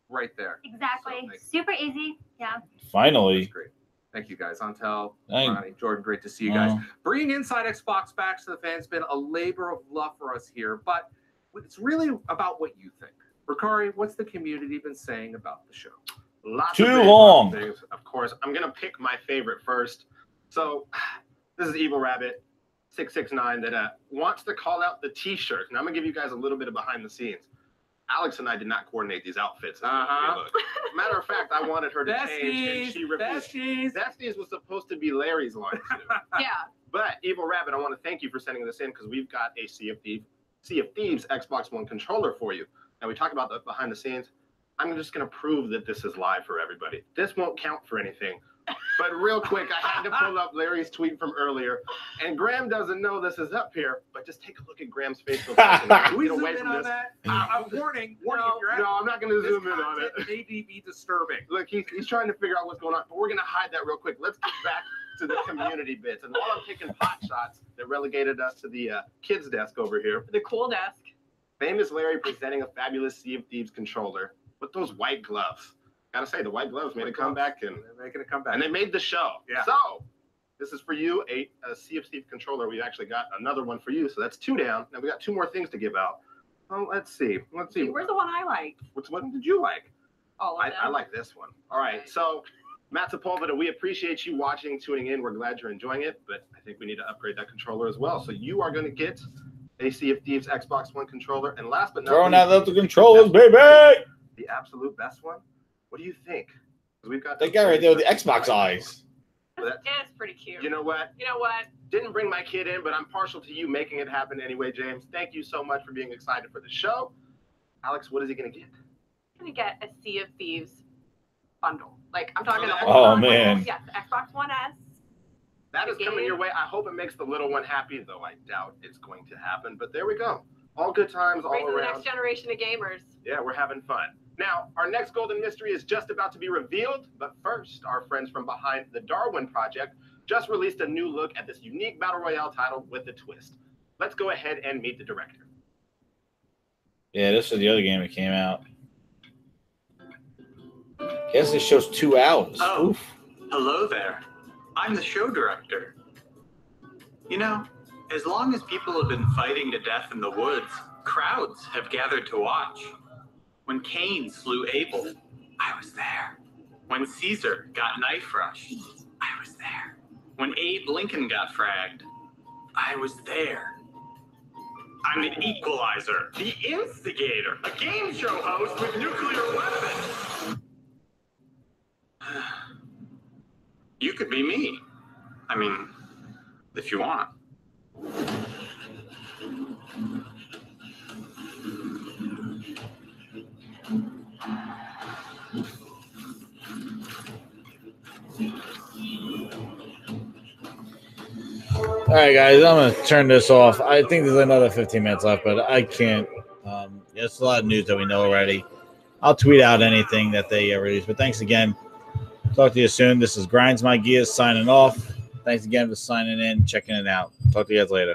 right there. Exactly. Super easy. Yeah. Finally. That's great. Thank you guys. Antel, Thank- Ronnie, Jordan, great to see you guys. Wow. Bringing Inside Xbox back to the fans has been a labor of love for us here, but it's really about what you think. Ricari, what's the community been saying about the show? Lots Too of things, long. lots of things. Of course, I'm gonna pick my favorite first. So, this is Evil Rabbit 669 that wants to call out the T-shirt. Now I'm gonna give you guys a little bit of behind the scenes. Alex and I did not coordinate these outfits. Matter of fact, I wanted her to change, and she refused. Besties was supposed to be Larry's line too. Yeah. But Evil Rabbit, I want to thank you for sending this in because we've got a Sea of Thieves Xbox One controller for you. Now we talked about the behind the scenes. I'm just going to prove that this is live for everybody. This won't count for anything. But real quick, I had to pull up Larry's tweet from earlier. And Graham doesn't know this is up here, but just take a look at Graham's face. Real quick. Can we Get away zoom in from on this. that? Warning. If you're No, I'm not going to this zoom in on it. content may be disturbing. Look, he's trying to figure out what's going on, but we're going to hide that real quick. Let's get back to the community bits. And while I'm taking pot shots that relegated us to the kids' desk over here. The cool desk. Famous Larry presenting a fabulous Sea of Thieves controller with those white gloves. Gotta say, the white gloves made a comeback, and they're making a comeback. And they made the show. Yeah. So, this is for you, a Sea of Thieves controller. We actually got another one for you, so that's 2 down. Now we got 2 more things to give out. Oh, let's see. Where's the one I liked? Which one did you like? All of them. I like this one. All right, so Matt Sepulveda, we appreciate you watching, tuning in. We're glad you're enjoying it, but I think we need to upgrade that controller as well. So you are going to get a Sea of Thieves Xbox One controller. And last but not Throwing least, out the controllers, baby. the absolute best one. What do you think? 'Cause we've got That guy right there with the Xbox eyes. It's pretty cute. You know what? You know what? Didn't bring my kid in, but I'm partial to you making it happen anyway, James. Thank you so much for being excited for the show. Alex, what is he going to get? I'm gonna get a Sea of Thieves bundle. Like I'm talking. the Oh, whole bundle. man. Yes, Xbox One S. That is coming your way. I hope it makes the little one happy, though I doubt it's going to happen. But there we go. All good times all Raising the around. next generation of gamers. Yeah, we're having fun. Now, our next golden mystery is just about to be revealed, but first, our friends from behind the Darwin Project just released a new look at this unique Battle Royale title with a twist. let's go ahead and meet the director. Yeah, this is the other game that came out. Guess it shows 2 hours. Oh, Oof. hello there. I'm the show director. You know, as long as people have been fighting to death in the woods, crowds have gathered to watch. When Cain slew Abel, I was there. When Caesar got knife rushed, I was there. When Abe Lincoln got fragged, I was there. I'm the equalizer, the instigator, a game show host with nuclear weapons. You could be me. I mean, if you want. All right, guys, I'm going to turn this off. I think there's another 15 minutes left, but I can't. There's a lot of news that we know already. I'll tweet out anything that they release. But thanks again. Talk to you soon. This is Grinds My Gears signing off. Thanks again for signing in, checking it out. Talk to you guys later.